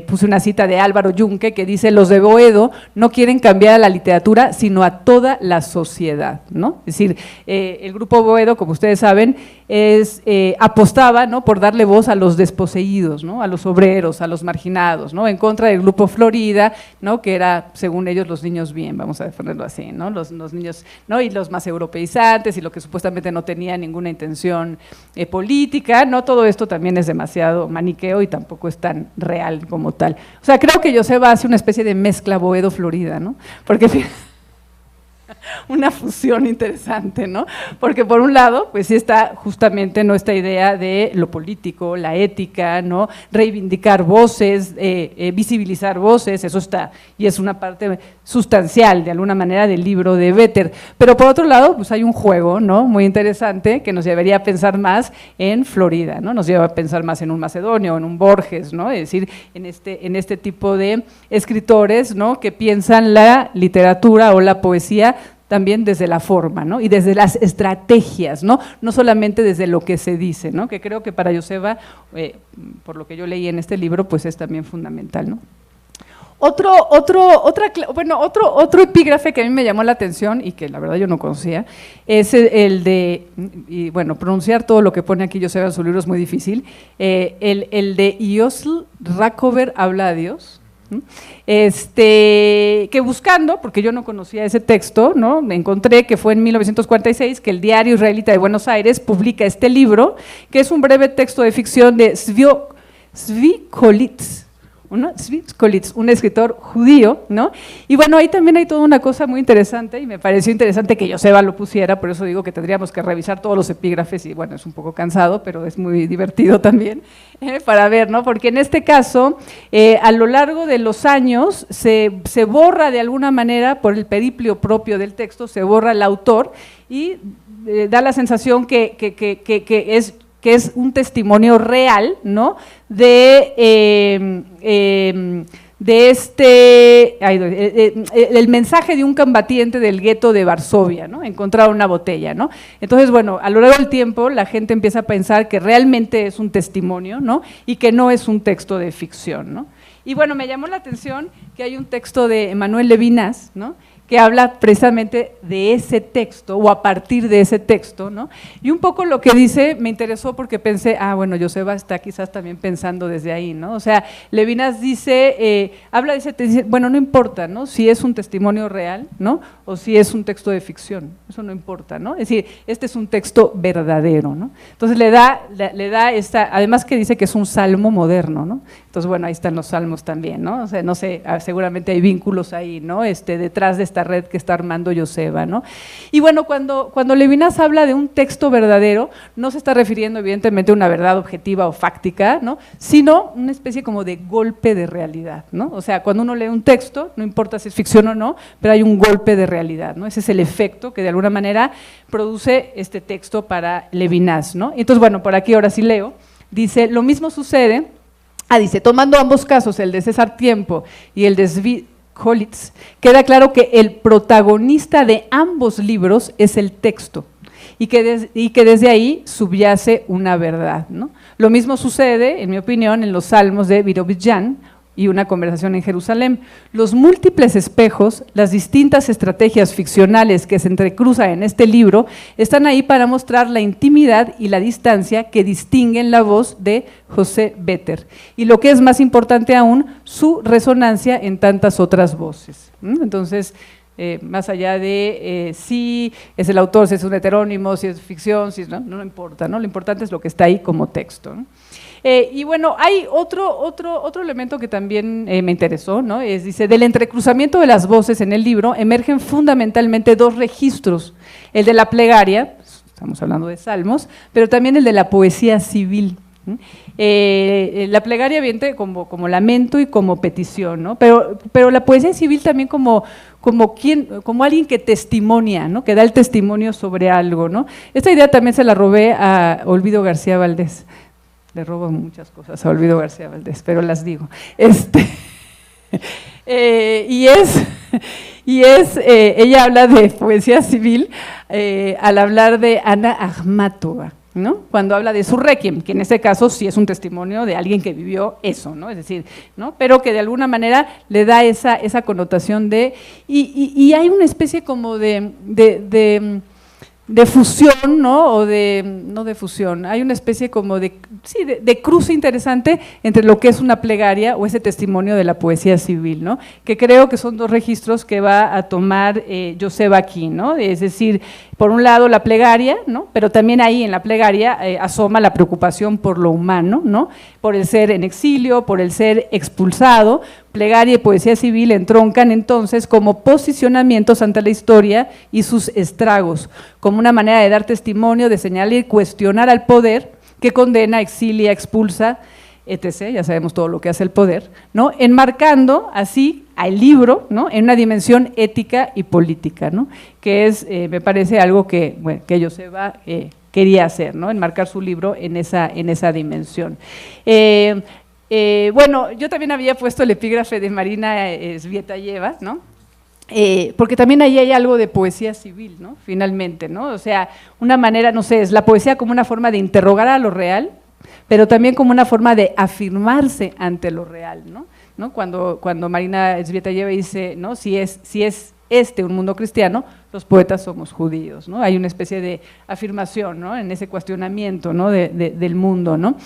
puse una cita de Álvaro Yunque que dice: los de Boedo no quieren cambiar a la literatura, sino a toda la sociedad, ¿no? Es decir, el grupo Boedo, como ustedes saben, apostaba, ¿no?, por darle voz a los desposeídos, ¿no?, a los obreros, a los marginados, ¿no?, en contra del grupo Florida, ¿no?, que era, según ellos, los niños bien, vamos a defenderlo así, ¿no?, los niños, ¿no?, y los más europeizantes y lo que supuestamente no tenía ninguna intención política, ¿no? Todo esto también es demasiado maniqueo y tampoco es tan real como tal. O sea, creo que Joseba hace una especie de mezcla Boedo-Florida, ¿no? Porque una fusión interesante, ¿no? Porque por un lado, pues sí está justamente esta idea de lo político, la ética, ¿no?, reivindicar voces, visibilizar voces, eso está, y es una parte sustancial, de alguna manera, del libro de Béter. Pero por otro lado, pues hay un juego, ¿no?, muy interesante que nos llevaría a pensar más en Florida, ¿no?, nos lleva a pensar más en un Macedonio, en un Borges, ¿no?, es decir, en este tipo de escritores, ¿no?, que piensan la literatura o la poesía también desde la forma, ¿no?, y desde las estrategias, ¿no?, no solamente desde lo que se dice, ¿no?, que creo que para Joseba, por lo que yo leí en este libro, pues es también fundamental, ¿no? Otro epígrafe que a mí me llamó la atención y que la verdad yo no conocía, es el de, y bueno, pronunciar todo lo que pone aquí Joseba en su libro es muy difícil, el de Iosl Rakover habla a Dios, que buscando, porque yo no conocía ese texto, ¿no?, me encontré que fue en 1946 que el Diario Israelita de Buenos Aires publica este libro, que es un breve texto de ficción de Zvi Kolitz, un escritor judío, ¿no? Y bueno, ahí también hay toda una cosa muy interesante y me pareció interesante que Joseba lo pusiera, por eso digo que tendríamos que revisar todos los epígrafes y bueno, es un poco cansado, pero es muy divertido también para ver, ¿no? Porque en este caso, a lo largo de los años se borra de alguna manera, por el periplio propio del texto, se borra el autor y da la sensación que es un testimonio real, ¿no?, el mensaje de un combatiente del gueto de Varsovia, ¿no?, encontrar una botella, ¿no? Entonces, bueno, a lo largo del tiempo la gente empieza a pensar que realmente es un testimonio, ¿no?, y que no es un texto de ficción, ¿no? Y bueno, me llamó la atención que hay un texto de Emmanuel Levinas, ¿no?, que habla precisamente de ese texto o a partir de ese texto, ¿no? Y un poco lo que dice me interesó porque pensé, bueno, Joseba está quizás también pensando desde ahí, ¿no? O sea, Levinas dice, habla de ese, dice, bueno, no importa, ¿no?, si es un testimonio real, ¿no?, o si es un texto de ficción, eso no importa, ¿no? Es decir, este es un texto verdadero, ¿no? Entonces le da esta, además que dice que es un salmo moderno, ¿no? Entonces, bueno, ahí están los salmos también, ¿no? O sea, no sé, seguramente hay vínculos ahí, ¿no?, detrás de esta red que está armando Joseba, ¿no? Y bueno, cuando Levinas habla de un texto verdadero, no se está refiriendo evidentemente a una verdad objetiva o fáctica, ¿no?, sino una especie como de golpe de realidad, ¿no? O sea, cuando uno lee un texto, no importa si es ficción o no, pero hay un golpe de realidad, ¿no? Ese es el efecto que de alguna manera produce este texto para Levinas, ¿no? Entonces, bueno, por aquí ahora sí leo, dice: lo mismo sucede Dice, tomando ambos casos, el de César Tiempo y el de Zvi Holitz, queda claro que el protagonista de ambos libros es el texto y que desde ahí subyace una verdad, ¿no? Lo mismo sucede, en mi opinión, en los Salmos de Birobidzhan y Una conversación en Jerusalén. Los múltiples espejos, las distintas estrategias ficcionales que se entrecruzan en este libro, están ahí para mostrar la intimidad y la distancia que distinguen la voz de José Vetter. Y lo que es más importante aún, su resonancia en tantas otras voces. Entonces, más allá de si es el autor, si es un heterónimo, si es ficción, si es, no importa, ¿no? Lo importante es lo que está ahí como texto, ¿no? Y bueno, hay otro elemento que también me interesó, ¿no? Dice, del entrecruzamiento de las voces en el libro emergen fundamentalmente dos registros, el de la plegaria, estamos hablando de salmos, pero también el de la poesía civil. La plegaria viene como lamento y como petición, ¿no? Pero la poesía civil también como alguien que testimonia, ¿no? Que da el testimonio sobre algo, ¿no? Esta idea también se la robé a Olvido García Valdés. Le robo muchas cosas a Olvido García Valdés, pero las digo. Ella habla de poesía civil al hablar de Ana Akhmatova, ¿no? Cuando habla de su requiem, que en este caso sí es un testimonio de alguien que vivió eso, ¿no? Es decir, ¿no? Pero que de alguna manera le da esa connotación de… Y hay una especie como de fusión, ¿no? O no de fusión, hay una especie como de cruce interesante entre lo que es una plegaria o ese testimonio de la poesía civil, ¿no? Que creo que son dos registros que va a tomar Joseba aquí, ¿no? Es decir, por un lado la plegaria, ¿no? Pero también ahí en la plegaria asoma la preocupación por lo humano, ¿no? Por el ser en exilio, por el ser expulsado. Plegaria y poesía civil entroncan entonces como posicionamientos ante la historia y sus estragos, como una manera de dar testimonio, de señalar y cuestionar al poder que condena, exilia, expulsa, etc., ya sabemos todo lo que hace el poder, ¿no? Enmarcando así al libro, ¿no? En una dimensión ética y política, ¿no? Que es, me parece algo que Joseba quería hacer, ¿no? Enmarcar su libro en esa dimensión. Bueno, yo también había puesto el epígrafe de Marina Svetaeva, ¿no? Porque también ahí hay algo de poesía civil, ¿no? Finalmente, ¿no? O sea, una manera, no sé, es la poesía como una forma de interrogar a lo real, pero también como una forma de afirmarse ante lo real, ¿no? Cuando Marina Svetaeva dice, ¿no? Si es un mundo cristiano, los poetas somos judíos, ¿no? Hay una especie de afirmación, ¿no? En ese cuestionamiento, ¿no? del mundo, ¿no?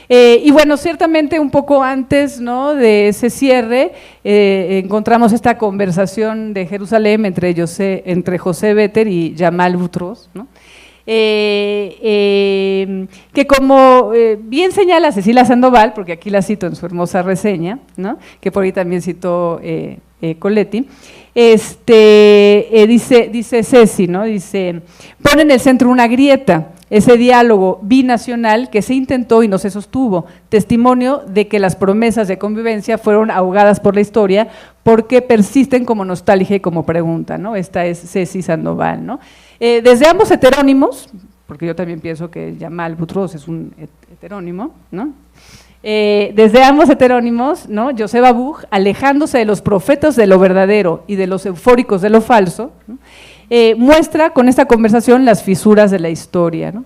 Y bueno, ciertamente un poco antes, ¿no? De ese cierre, encontramos esta conversación de Jerusalén entre José Vetter y Jamal Butros, ¿no? Que como bien señala Cecilia Sandoval, porque aquí la cito en su hermosa reseña, ¿no? Que por ahí también citó Coletti, dice Ceci, ¿no? Dice, pone en el centro una grieta, ese diálogo binacional que se intentó y no se sostuvo, testimonio de que las promesas de convivencia fueron ahogadas por la historia porque persisten como nostalgia y como pregunta, ¿no? Esta es Ceci Sandoval, ¿no? Desde ambos heterónimos, porque yo también pienso que Jamal Butros es un heterónimo, ¿no? Desde ambos heterónimos, ¿no? Joseba Buch, alejándose de los profetas de lo verdadero y de los eufóricos de lo falso, ¿no? Muestra con esta conversación las fisuras de la historia, ¿no?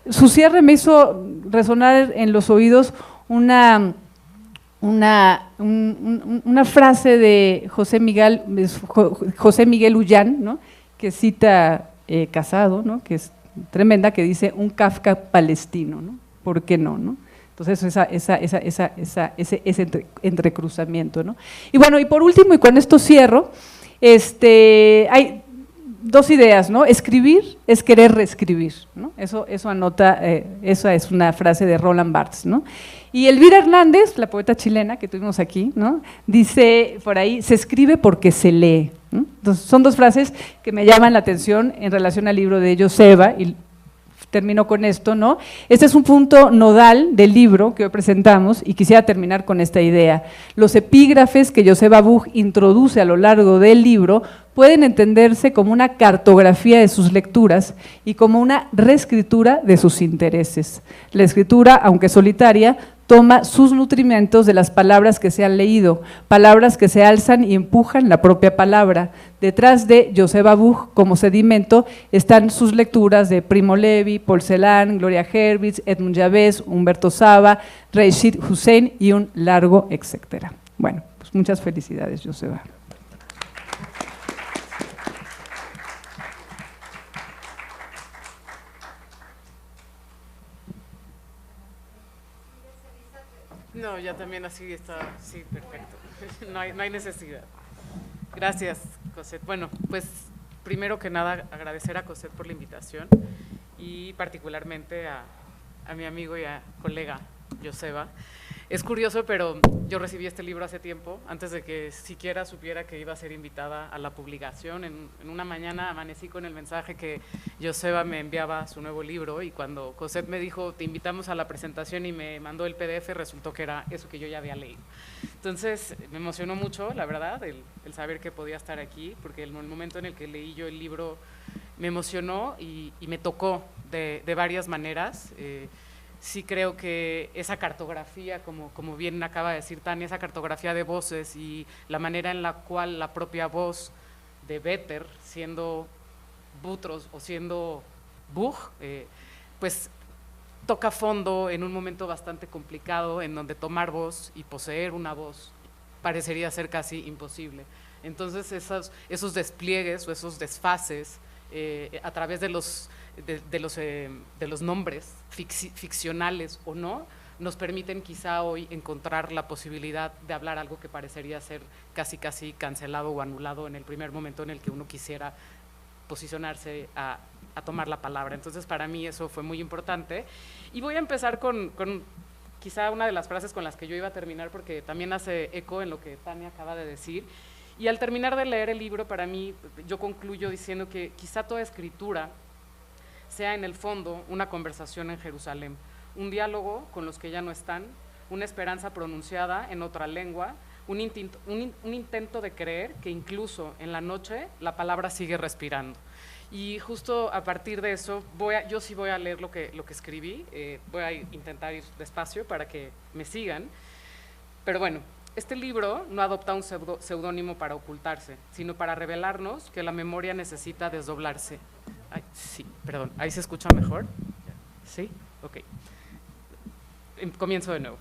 Su cierre me hizo resonar en los oídos una frase de José Miguel Ullán, ¿no? Que cita Casado, ¿no? Que es tremenda, que dice un Kafka palestino, ¿no? ¿Por qué no, no? Entonces ese entrecruzamiento, ¿no? Y bueno, y por último, y con esto cierro, hay dos ideas, ¿no? Escribir es querer reescribir, ¿no? Eso anota, esa es una frase de Roland Barthes, ¿no? Y Elvira Hernández, la poeta chilena que tuvimos aquí, ¿no? Dice por ahí, se escribe porque se lee, ¿no? Entonces, son dos frases que me llaman la atención en relación al libro de Joseba, y termino con esto, ¿no? Este es un punto nodal del libro que hoy presentamos y quisiera terminar con esta idea. Los epígrafes que Joseba Buch introduce a lo largo del libro pueden entenderse como una cartografía de sus lecturas y como una reescritura de sus intereses. La escritura, aunque solitaria, toma sus nutrimentos de las palabras que se han leído, palabras que se alzan y empujan la propia palabra. Detrás de Joseba Buch como sedimento están sus lecturas de Primo Levi, Paul Celan, Gloria Hurwitz, Edmund Yavez, Humberto Saba, Rashid Hussein y un largo etcétera. Bueno, pues muchas felicidades, Joseba. No, ya también así está, sí, perfecto. No hay necesidad. Gracias, Cosette. Bueno, pues primero que nada agradecer a Cosette por la invitación y particularmente a mi amigo y a colega Joseba. Es curioso, pero yo recibí este libro hace tiempo, antes de que siquiera supiera que iba a ser invitada a la publicación. En una mañana amanecí con el mensaje que Joseba me enviaba su nuevo libro, y cuando Cosette me dijo, te invitamos a la presentación, y me mandó el PDF, resultó que era eso que yo ya había leído. Entonces me emocionó mucho, la verdad, el saber que podía estar aquí, porque el momento en el que leí yo el libro me emocionó y me tocó de varias maneras. Sí creo que esa cartografía, como bien acaba de decir Tania, esa cartografía de voces y la manera en la cual la propia voz de Vetter, siendo Boutros o siendo Buch, pues toca fondo en un momento bastante complicado, en donde tomar voz y poseer una voz parecería ser casi imposible. Entonces esos despliegues o esos desfases a través de los nombres ficcionales o no, nos permiten quizá hoy encontrar la posibilidad de hablar algo que parecería ser casi cancelado o anulado en el primer momento en el que uno quisiera posicionarse a tomar la palabra. Entonces para mí eso fue muy importante, y voy a empezar con quizá una de las frases con las que yo iba a terminar, porque también hace eco en lo que Tania acaba de decir. Y al terminar de leer el libro, para mí, yo concluyo diciendo que quizá toda escritura sea en el fondo una conversación en Jerusalén, un diálogo con los que ya no están, una esperanza pronunciada en otra lengua, un intento de creer que incluso en la noche la palabra sigue respirando. Y justo a partir de eso, yo sí voy a leer lo que escribí, voy a intentar ir despacio para que me sigan, pero bueno. Este libro no adopta un seudónimo para ocultarse, sino para revelarnos que la memoria necesita desdoblarse. Ay, sí, perdón, ¿ahí se escucha mejor? ¿Sí? Ok. Comienzo de nuevo.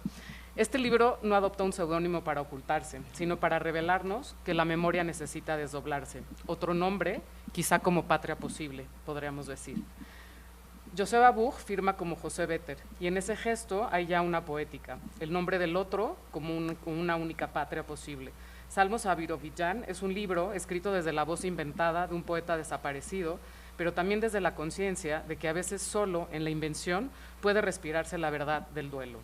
Este libro no adopta un seudónimo para ocultarse, sino para revelarnos que la memoria necesita desdoblarse. Otro nombre, quizá como patria posible, podríamos decir. Joseba Buch firma como José Vetter, y en ese gesto hay ya una poética, el nombre del otro como una única patria posible. Salmos a Birobidzhan es un libro escrito desde la voz inventada de un poeta desaparecido, pero también desde la conciencia de que a veces solo en la invención puede respirarse la verdad del duelo.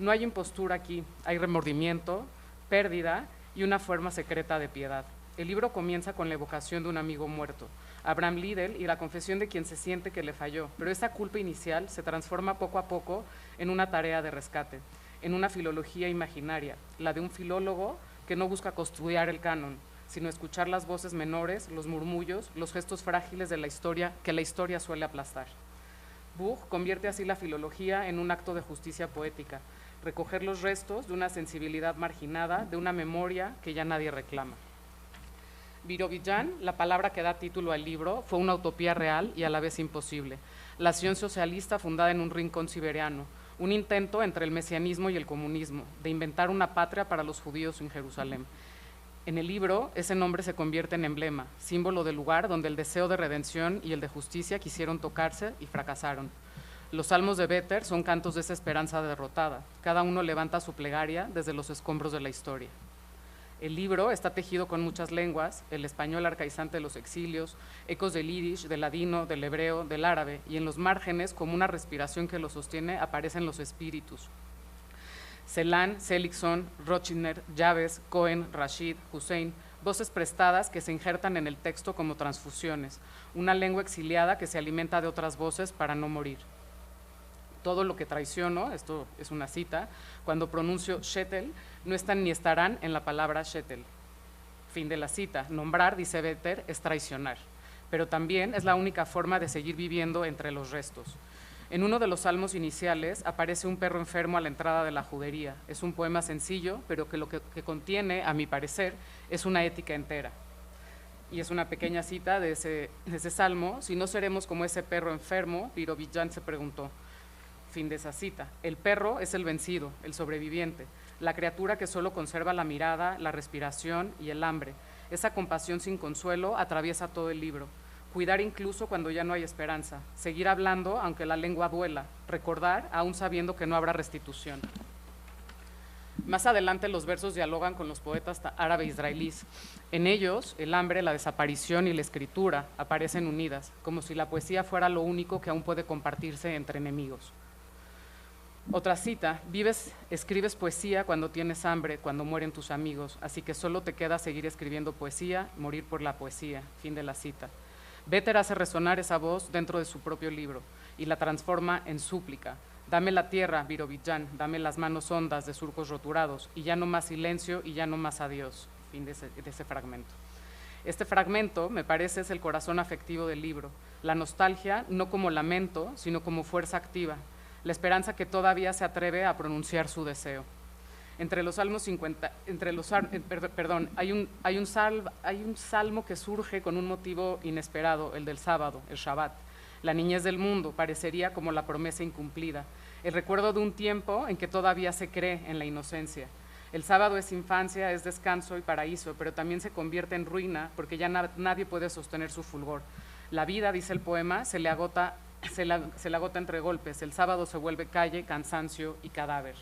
No hay impostura aquí, hay remordimiento, pérdida y una forma secreta de piedad. El libro comienza con la evocación de un amigo muerto, Abraham Liddell, y la confesión de quien se siente que le falló, pero esa culpa inicial se transforma poco a poco en una tarea de rescate, en una filología imaginaria, la de un filólogo que no busca custodiar el canon, sino escuchar las voces menores, los murmullos, los gestos frágiles de la historia que la historia suele aplastar. Buch convierte así la filología en un acto de justicia poética, recoger los restos de una sensibilidad marginada, de una memoria que ya nadie reclama. Birobidzhan, la palabra que da título al libro, fue una utopía real y a la vez imposible. La acción socialista fundada en un rincón siberiano, un intento entre el mesianismo y el comunismo, de inventar una patria para los judíos en Jerusalén. En el libro, ese nombre se convierte en emblema, símbolo del lugar donde el deseo de redención y el de justicia quisieron tocarse y fracasaron. Los salmos de Vetter son cantos de esa esperanza derrotada. Cada uno levanta su plegaria desde los escombros de la historia. El libro está tejido con muchas lenguas, el español arcaizante de los exilios, ecos del yiddish, del ladino, del hebreo, del árabe, y en los márgenes, como una respiración que lo sostiene, aparecen los espíritus. Celan, Seligson, Rochiner, Yavez, Cohen, Rashid, Hussein, voces prestadas que se injertan en el texto como transfusiones, una lengua exiliada que se alimenta de otras voces para no morir. Todo lo que traiciono, esto es una cita, cuando pronuncio Shetel, no están ni estarán en la palabra Shetel. Fin de la cita. Nombrar, dice Vetter, es traicionar, pero también es la única forma de seguir viviendo entre los restos. En uno de los salmos iniciales aparece un perro enfermo a la entrada de la judería. Es un poema sencillo, pero que lo que contiene, a mi parecer, es una ética entera. Y es una pequeña cita de ese salmo: si no seremos como ese perro enfermo, Birobidzhan se preguntó. Fin de esa cita. El perro es el vencido, el sobreviviente, la criatura que solo conserva la mirada, la respiración y el hambre. Esa compasión sin consuelo atraviesa todo el libro. Cuidar incluso cuando ya no hay esperanza, seguir hablando aunque la lengua duela, recordar aún sabiendo que no habrá restitución. Más adelante los versos dialogan con los poetas árabe-israelíes. En ellos, el hambre, la desaparición y la escritura aparecen unidas, como si la poesía fuera lo único que aún puede compartirse entre enemigos. Otra cita: escribes poesía cuando tienes hambre, cuando mueren tus amigos, así que solo te queda seguir escribiendo poesía, morir por la poesía. Fin de la cita. Béter hace resonar esa voz dentro de su propio libro y la transforma en súplica. Dame la tierra, Birobidzhan, dame las manos hondas de surcos roturados, y ya no más silencio y ya no más adiós. Fin de ese fragmento. Este fragmento, me parece, es el corazón afectivo del libro. La nostalgia no como lamento, sino como fuerza activa. La esperanza que todavía se atreve a pronunciar su deseo. Entre los salmos 50, hay un salmo que surge con un motivo inesperado, el del sábado, el Shabbat. La niñez del mundo parecería como la promesa incumplida, el recuerdo de un tiempo en que todavía se cree en la inocencia. El sábado es infancia, es descanso y paraíso, pero también se convierte en ruina porque ya nadie puede sostener su fulgor. La vida, dice el poema, se le agota entre golpes. El sábado se vuelve calle, cansancio y cadáver.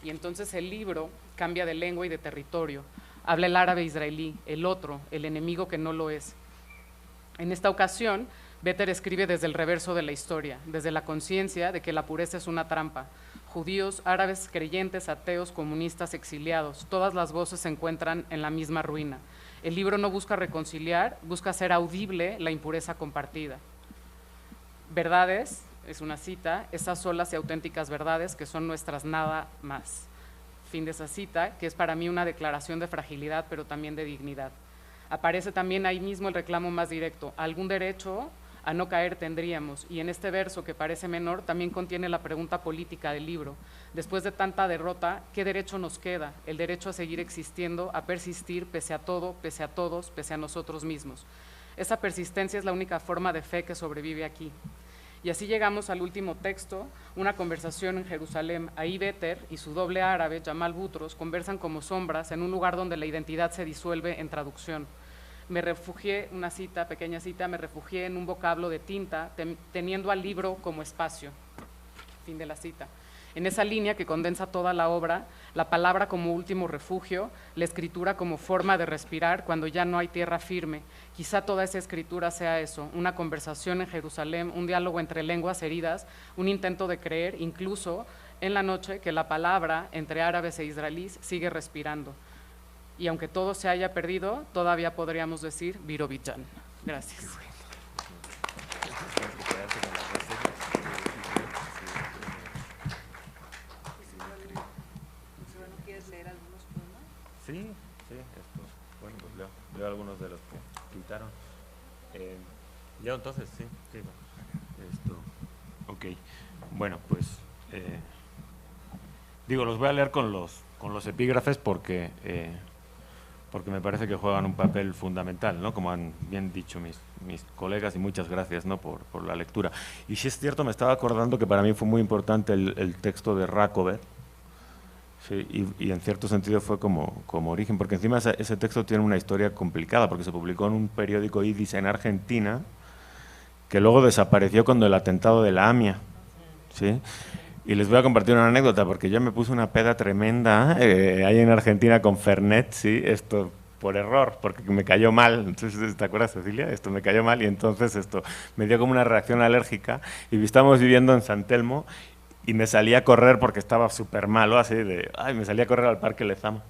Y entonces el libro cambia de lengua y de territorio. Habla el árabe israelí, el otro, el enemigo que no lo es. En esta ocasión, Béter escribe desde el reverso de la historia, desde la conciencia de que la pureza es una trampa. Judíos, árabes, creyentes, ateos, comunistas, exiliados, todas las voces se encuentran en la misma ruina. El libro no busca reconciliar, busca hacer audible la impureza compartida. Verdades, es una cita, esas solas y auténticas verdades que son nuestras nada más. Fin de esa cita, que es para mí una declaración de fragilidad, pero también de dignidad. Aparece también ahí mismo el reclamo más directo: algún derecho a no caer tendríamos, y en este verso, que parece menor, también contiene la pregunta política del libro. Después de tanta derrota, ¿qué derecho nos queda? El derecho a seguir existiendo, a persistir pese a todo, pese a todos, pese a nosotros mismos. Esa persistencia es la única forma de fe que sobrevive aquí. Y así llegamos al último texto, una conversación en Jerusalén. Ahí Béter y su doble árabe, Jamal Butros, conversan como sombras en un lugar donde la identidad se disuelve en traducción. Me refugié, una cita, pequeña cita, me refugié en un vocablo de tinta, teniendo al libro como espacio. Fin de la cita. En esa línea que condensa toda la obra, la palabra como último refugio, la escritura como forma de respirar cuando ya no hay tierra firme. Quizá toda esa escritura sea eso, una conversación en Jerusalén, un diálogo entre lenguas heridas, un intento de creer, incluso en la noche, que la palabra entre árabes e israelíes sigue respirando. Y aunque todo se haya perdido, todavía podríamos decir Birobidzhan. Gracias. Sí, bueno, pues leo algunos de los que quitaron. Leo entonces, sí. Ok. Bueno, pues los voy a leer con los epígrafes porque me parece que juegan un papel fundamental, ¿no? Como han bien dicho mis colegas, y muchas gracias, ¿no? por la lectura. Y si es cierto, me estaba acordando que para mí fue muy importante el texto de Rakover. Sí, y en cierto sentido fue como origen, porque encima ese texto tiene una historia complicada, porque se publicó en un periódico Yiddish en Argentina, que luego desapareció con el atentado de la AMIA, ¿sí? Y les voy a compartir una anécdota, porque yo me puse una peda tremenda ahí en Argentina con Fernet, ¿sí? Esto por error, porque me cayó mal. Entonces, ¿te acuerdas, Cecilia? Esto me cayó mal y entonces esto me dio como una reacción alérgica, y estábamos viviendo en San Telmo, y me salí a correr porque estaba súper malo, así me salí a correr al Parque Lezama.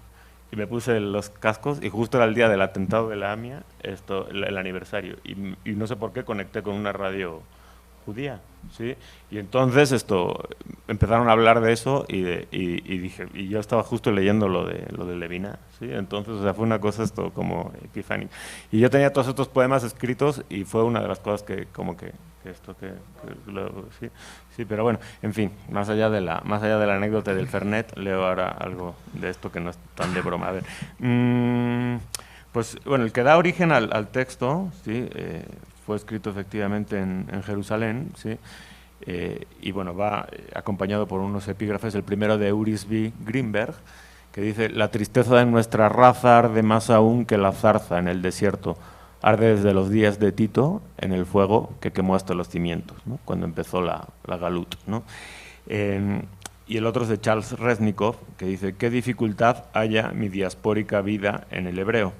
Y me puse los cascos, y justo era el día del atentado de la AMIA, el aniversario. Y no sé por qué conecté con una radio judía, ¿sí? Y entonces empezaron a hablar de eso, y dije, y yo estaba justo leyendo lo de Levinas, ¿sí? Entonces, fue una cosa como epifánica. Y yo tenía todos estos poemas escritos, y fue una de las cosas que sí, pero bueno, en fin, más allá de la anécdota del Fernet, leo ahora algo de esto que no es tan de broma. A ver, pues bueno, el que da origen al texto, ¿sí? Fue escrito efectivamente en Jerusalén, ¿sí? Y bueno, va acompañado por unos epígrafes, el primero de Uris V. Greenberg, que dice: la tristeza de nuestra raza arde más aún que la zarza en el desierto, arde desde los días de Tito en el fuego que quemó hasta los cimientos, ¿no? Cuando empezó la Galut, ¿no? Y el otro es de Charles Resnikov, que dice: qué dificultad haya mi diaspórica vida en el hebreo,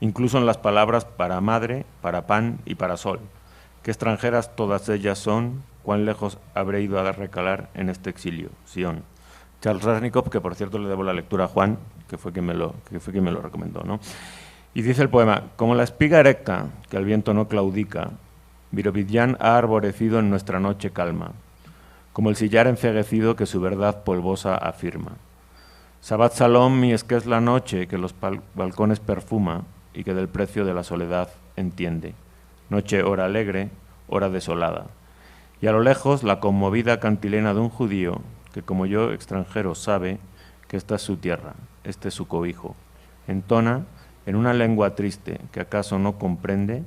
incluso en las palabras para madre, para pan y para sol, qué extranjeras todas ellas son, cuán lejos habré ido a recalar en este exilio, Sion. Charles Resnikov, que por cierto le debo la lectura a Juan, que fue quien me lo recomendó, ¿no? Y dice el poema: como la espiga erecta que al viento no claudica, Birobidzhan ha arborecido en nuestra noche calma, como el sillar enceguecido que su verdad polvosa afirma. Shabbat Shalom, mi es que es la noche que los balcones perfuma y que del precio de la soledad entiende. Noche hora alegre, hora desolada. Y a lo lejos la conmovida cantilena de un judío que como yo extranjero sabe que esta es su tierra, este es su cobijo. Entona en una lengua triste que acaso no comprende,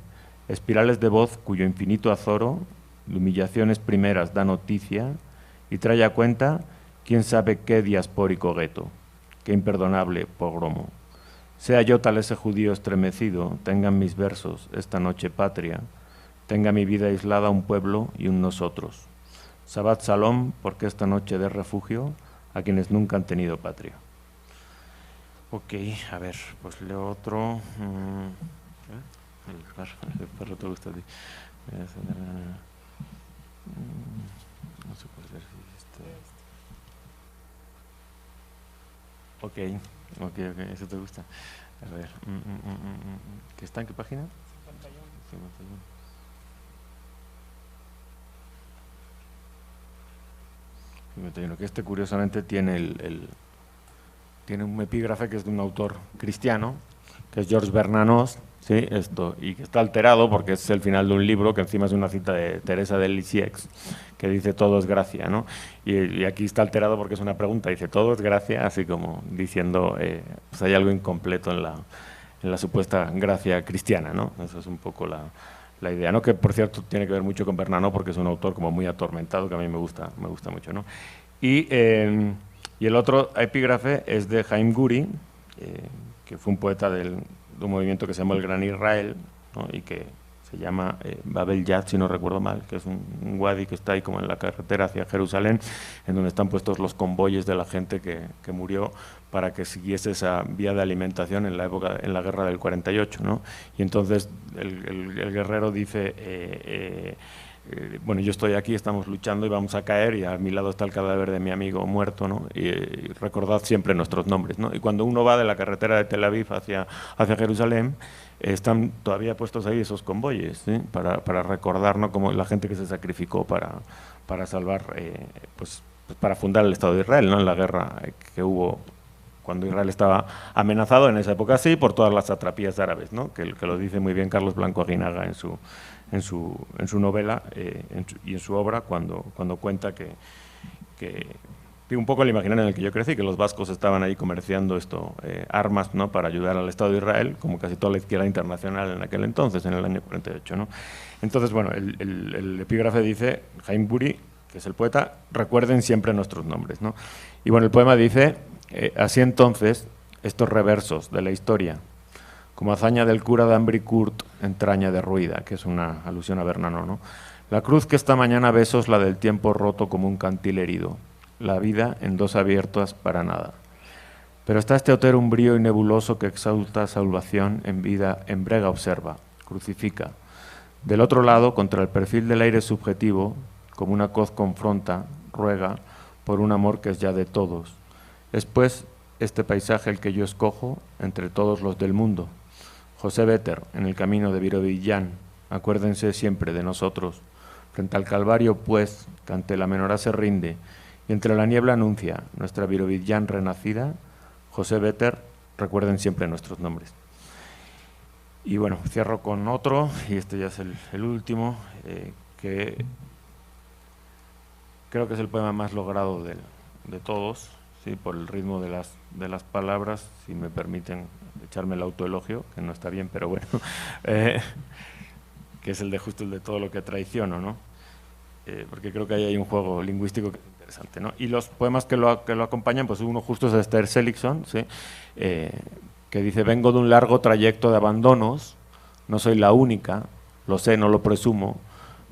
espirales de voz cuyo infinito azoro de humillaciones primeras da noticia y trae a cuenta quién sabe qué diaspórico gueto, qué imperdonable pogromo. Sea yo tal ese judío estremecido, tengan mis versos esta noche patria, tenga mi vida aislada un pueblo y un nosotros. Shabbat Shalom, porque esta noche de refugio a quienes nunca han tenido patria. Ok, a ver, pues leo otro. El perro te gusta a ti. No sé cuál es este. Ok, eso te gusta. A ver, ¿qué está en qué página? 51. Que este curiosamente tiene tiene un epígrafe que es de un autor cristiano, que es Georges Bernanos, ¿sí? Y que está alterado porque es el final de un libro que encima es una cita de Teresa de Lisieux, que dice todo es gracia, ¿no? Y aquí está alterado porque es una pregunta, dice todo es gracia, así como diciendo pues hay algo incompleto en la supuesta gracia cristiana, ¿no? Eso es un poco la idea, ¿no? Que por cierto tiene que ver mucho con Bernanos porque es un autor como muy atormentado que a mí me gusta mucho, ¿no? Y el otro epígrafe es de Haim Guri, que fue un poeta de un movimiento que se llamó el Gran Israel, ¿no? Y que se llama Babel Yad, si no recuerdo mal, que es un wadi que está ahí como en la carretera hacia Jerusalén, en donde están puestos los convoyes de la gente que murió para que siguiese esa vía de alimentación en la guerra del 48, ¿no? Y entonces el guerrero dice, bueno, yo estoy aquí, estamos luchando y vamos a caer, y a mi lado está el cadáver de mi amigo muerto, ¿no? Y recordad siempre nuestros nombres, ¿no? Y cuando uno va de la carretera de Tel Aviv hacia Jerusalén, están todavía puestos ahí esos convoyes, ¿sí? Para recordar, ¿no? Como la gente que se sacrificó para salvar, pues para fundar el Estado de Israel, ¿no? En la guerra que hubo cuando Israel estaba amenazado, en esa época sí, por todas las satrapías árabes, ¿no? Que lo dice muy bien Carlos Blanco Aguinaga en su novela y en su obra, cuando cuenta que un poco el imaginario en el que yo crecí, que los vascos estaban ahí comerciando armas, ¿no? Para ayudar al Estado de Israel, como casi toda la izquierda internacional en aquel entonces, en el año 48, ¿no? Entonces, bueno, el epígrafe dice, Haim Guri, que es el poeta, recuerden siempre nuestros nombres, ¿no? Y bueno, el poema dice, así entonces, estos reversos de la historia, como hazaña del cura de Ambricurt, entraña derruida, que es una alusión a Bernano, ¿no? La cruz que esta mañana besos, la del tiempo roto como un cantil herido, la vida en dos abiertas para nada. Pero está este otero umbrío y nebuloso que exalta salvación en vida, en brega observa, crucifica. Del otro lado, contra el perfil del aire subjetivo, como una coz confronta, ruega, por un amor que es ya de todos. Es pues este paisaje el que yo escojo entre todos los del mundo. José Vetter, en el camino de Birobidzhan, acuérdense siempre de nosotros. Frente al Calvario, pues, que ante la menorá se rinde, y entre la niebla anuncia nuestra Birobidzhan renacida, José Vetter, recuerden siempre nuestros nombres. Y bueno, cierro con otro, y este ya es el último, que creo que es el poema más logrado de todos, ¿sí? Por el ritmo de las palabras, si me permiten echarme el autoelogio, que no está bien, pero bueno, que es justo el de todo lo que traiciono, ¿no? Porque creo que ahí hay un juego lingüístico que es interesante, ¿no? Y los poemas que lo acompañan, pues uno justo es de Esther Seligson, ¿sí? Que dice: vengo de un largo trayecto de abandonos, no soy la única, lo sé, no lo presumo,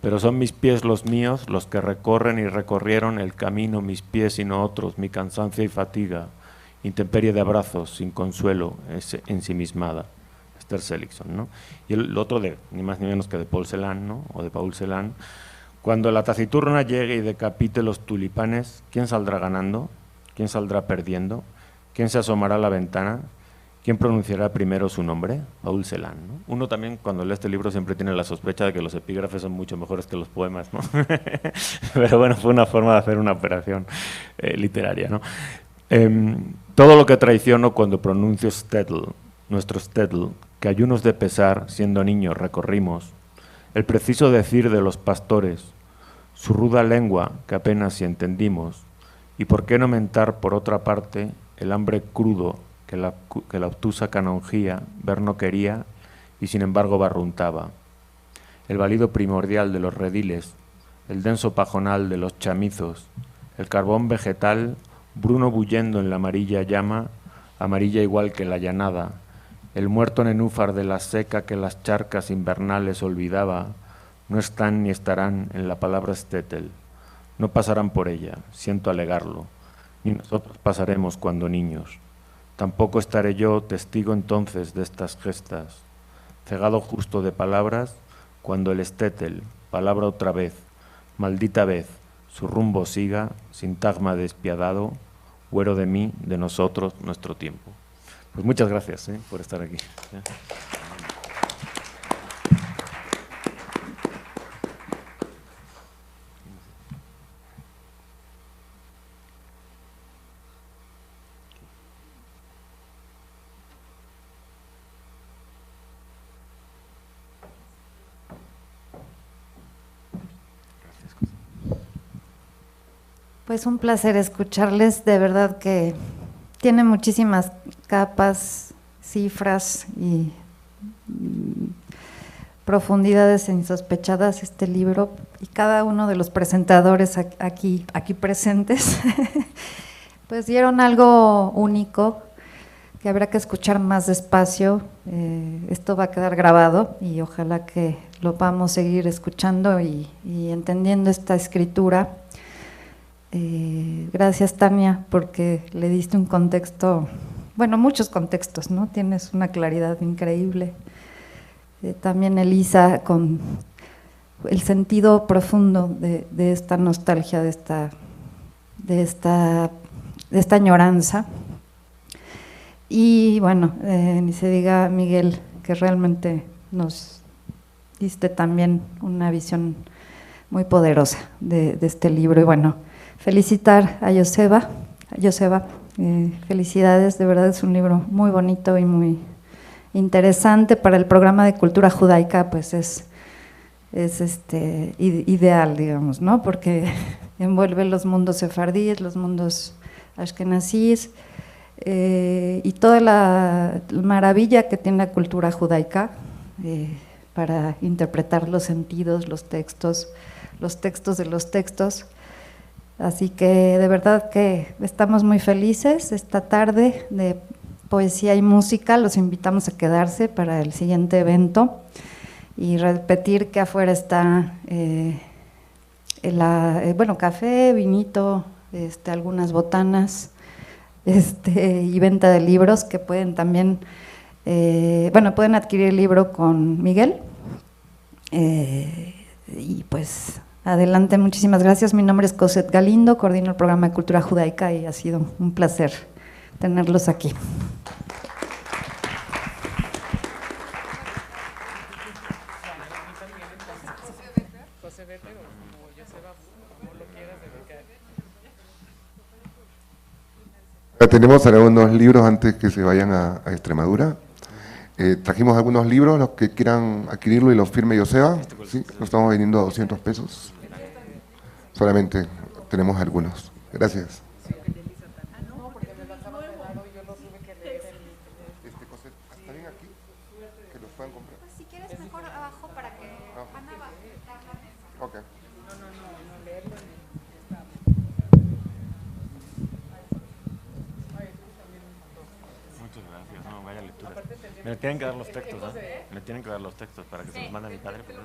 pero son mis pies los míos, los que recorren y recorrieron el camino, mis pies y no otros, mi cansancio y fatiga, intemperie de abrazos, sin consuelo, ensimismada. Esther Seligson, ¿no? Y el otro ni más ni menos que de Paul Celan, ¿no? O de Paul Celan: cuando la taciturna llegue y decapite los tulipanes, ¿quién saldrá ganando? ¿Quién saldrá perdiendo? ¿Quién se asomará a la ventana? ¿Quién pronunciará primero su nombre? Paul Celan, ¿no? Uno también, cuando lee este libro, siempre tiene la sospecha de que los epígrafes son mucho mejores que los poemas, ¿no? Pero bueno, fue una forma de hacer una operación literaria, ¿no? Todo lo que traiciono cuando pronuncio Stedel, nuestro Stedel, que ayunos de pesar, siendo niños, recorrimos, el preciso decir de los pastores, su ruda lengua, que apenas si entendimos, y por qué no mentar, por otra parte, el hambre crudo, que la obtusa canonjía ver no quería y sin embargo barruntaba. El balido primordial de los rediles, el denso pajonal de los chamizos, el carbón vegetal, bruno bullendo en la amarilla llama, amarilla igual que la llanada, el muerto nenúfar de la seca que las charcas invernales olvidaba, no están ni estarán en la palabra Stettel, no pasarán por ella, siento alegarlo, ni nosotros pasaremos cuando niños. Tampoco estaré yo testigo entonces de estas gestas, cegado justo de palabras, cuando el Stettel, palabra otra vez, maldita vez, su rumbo siga, sintagma despiadado, huero de mí, de nosotros, nuestro tiempo. Pues muchas gracias por estar aquí. Pues un placer escucharles, de verdad que tiene muchísimas capas, cifras y profundidades insospechadas este libro, y cada uno de los presentadores aquí presentes pues dieron algo único que habrá que escuchar más despacio. Esto va a quedar grabado y ojalá que lo podamos seguir escuchando y entendiendo esta escritura. Gracias, Tania, porque le diste un contexto, bueno, muchos contextos, ¿no? Tienes una claridad increíble. También Elisa, con el sentido profundo de esta nostalgia, de esta añoranza. Y bueno, ni se diga, Miguel, que realmente nos diste también una visión muy poderosa de este libro. Y bueno, felicitar a Joseba, felicidades, de verdad es un libro muy bonito y muy interesante para el programa de cultura judaica, pues es ideal, digamos, ¿no? Porque envuelve los mundos sefardíes, los mundos ashkenazíes, y toda la maravilla que tiene la cultura judaica para interpretar los sentidos, los textos de los textos. Así que de verdad que estamos muy felices esta tarde de poesía y música. Los invitamos a quedarse para el siguiente evento y repetir que afuera está café, vinito, algunas botanas, y venta de libros que pueden también, pueden adquirir el libro con Miguel. Y pues adelante, muchísimas gracias. Mi nombre es Cosette Galindo, coordino el programa de cultura judaica y ha sido un placer tenerlos aquí. Tenemos algunos libros antes que se vayan a Extremadura. Trajimos algunos libros, los que quieran adquirirlo y los firme Joseba. Sí, lo estamos vendiendo a 200 pesos. Solamente tenemos algunos. Gracias. ¿Está bien aquí? ¿Que los puedan comprar? Pues si quieres mejor abajo para que Ana va a dar la mesa. Ok. Muchas gracias, no, vaya lectura. Me tienen que dar los textos, ¿no? Me tienen que dar los textos para que se los mande a mi padre. Pero...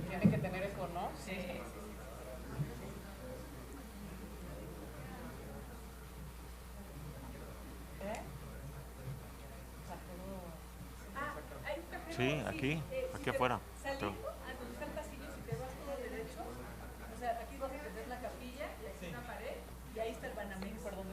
Tiene que tener eco, ¿no? Sí. Sí, aquí afuera. Saliendo, donde está el pasillo, si te vas todo derecho, o sea, aquí vas a tener la capilla, y aquí está una pared, y ahí está el Banamex por donde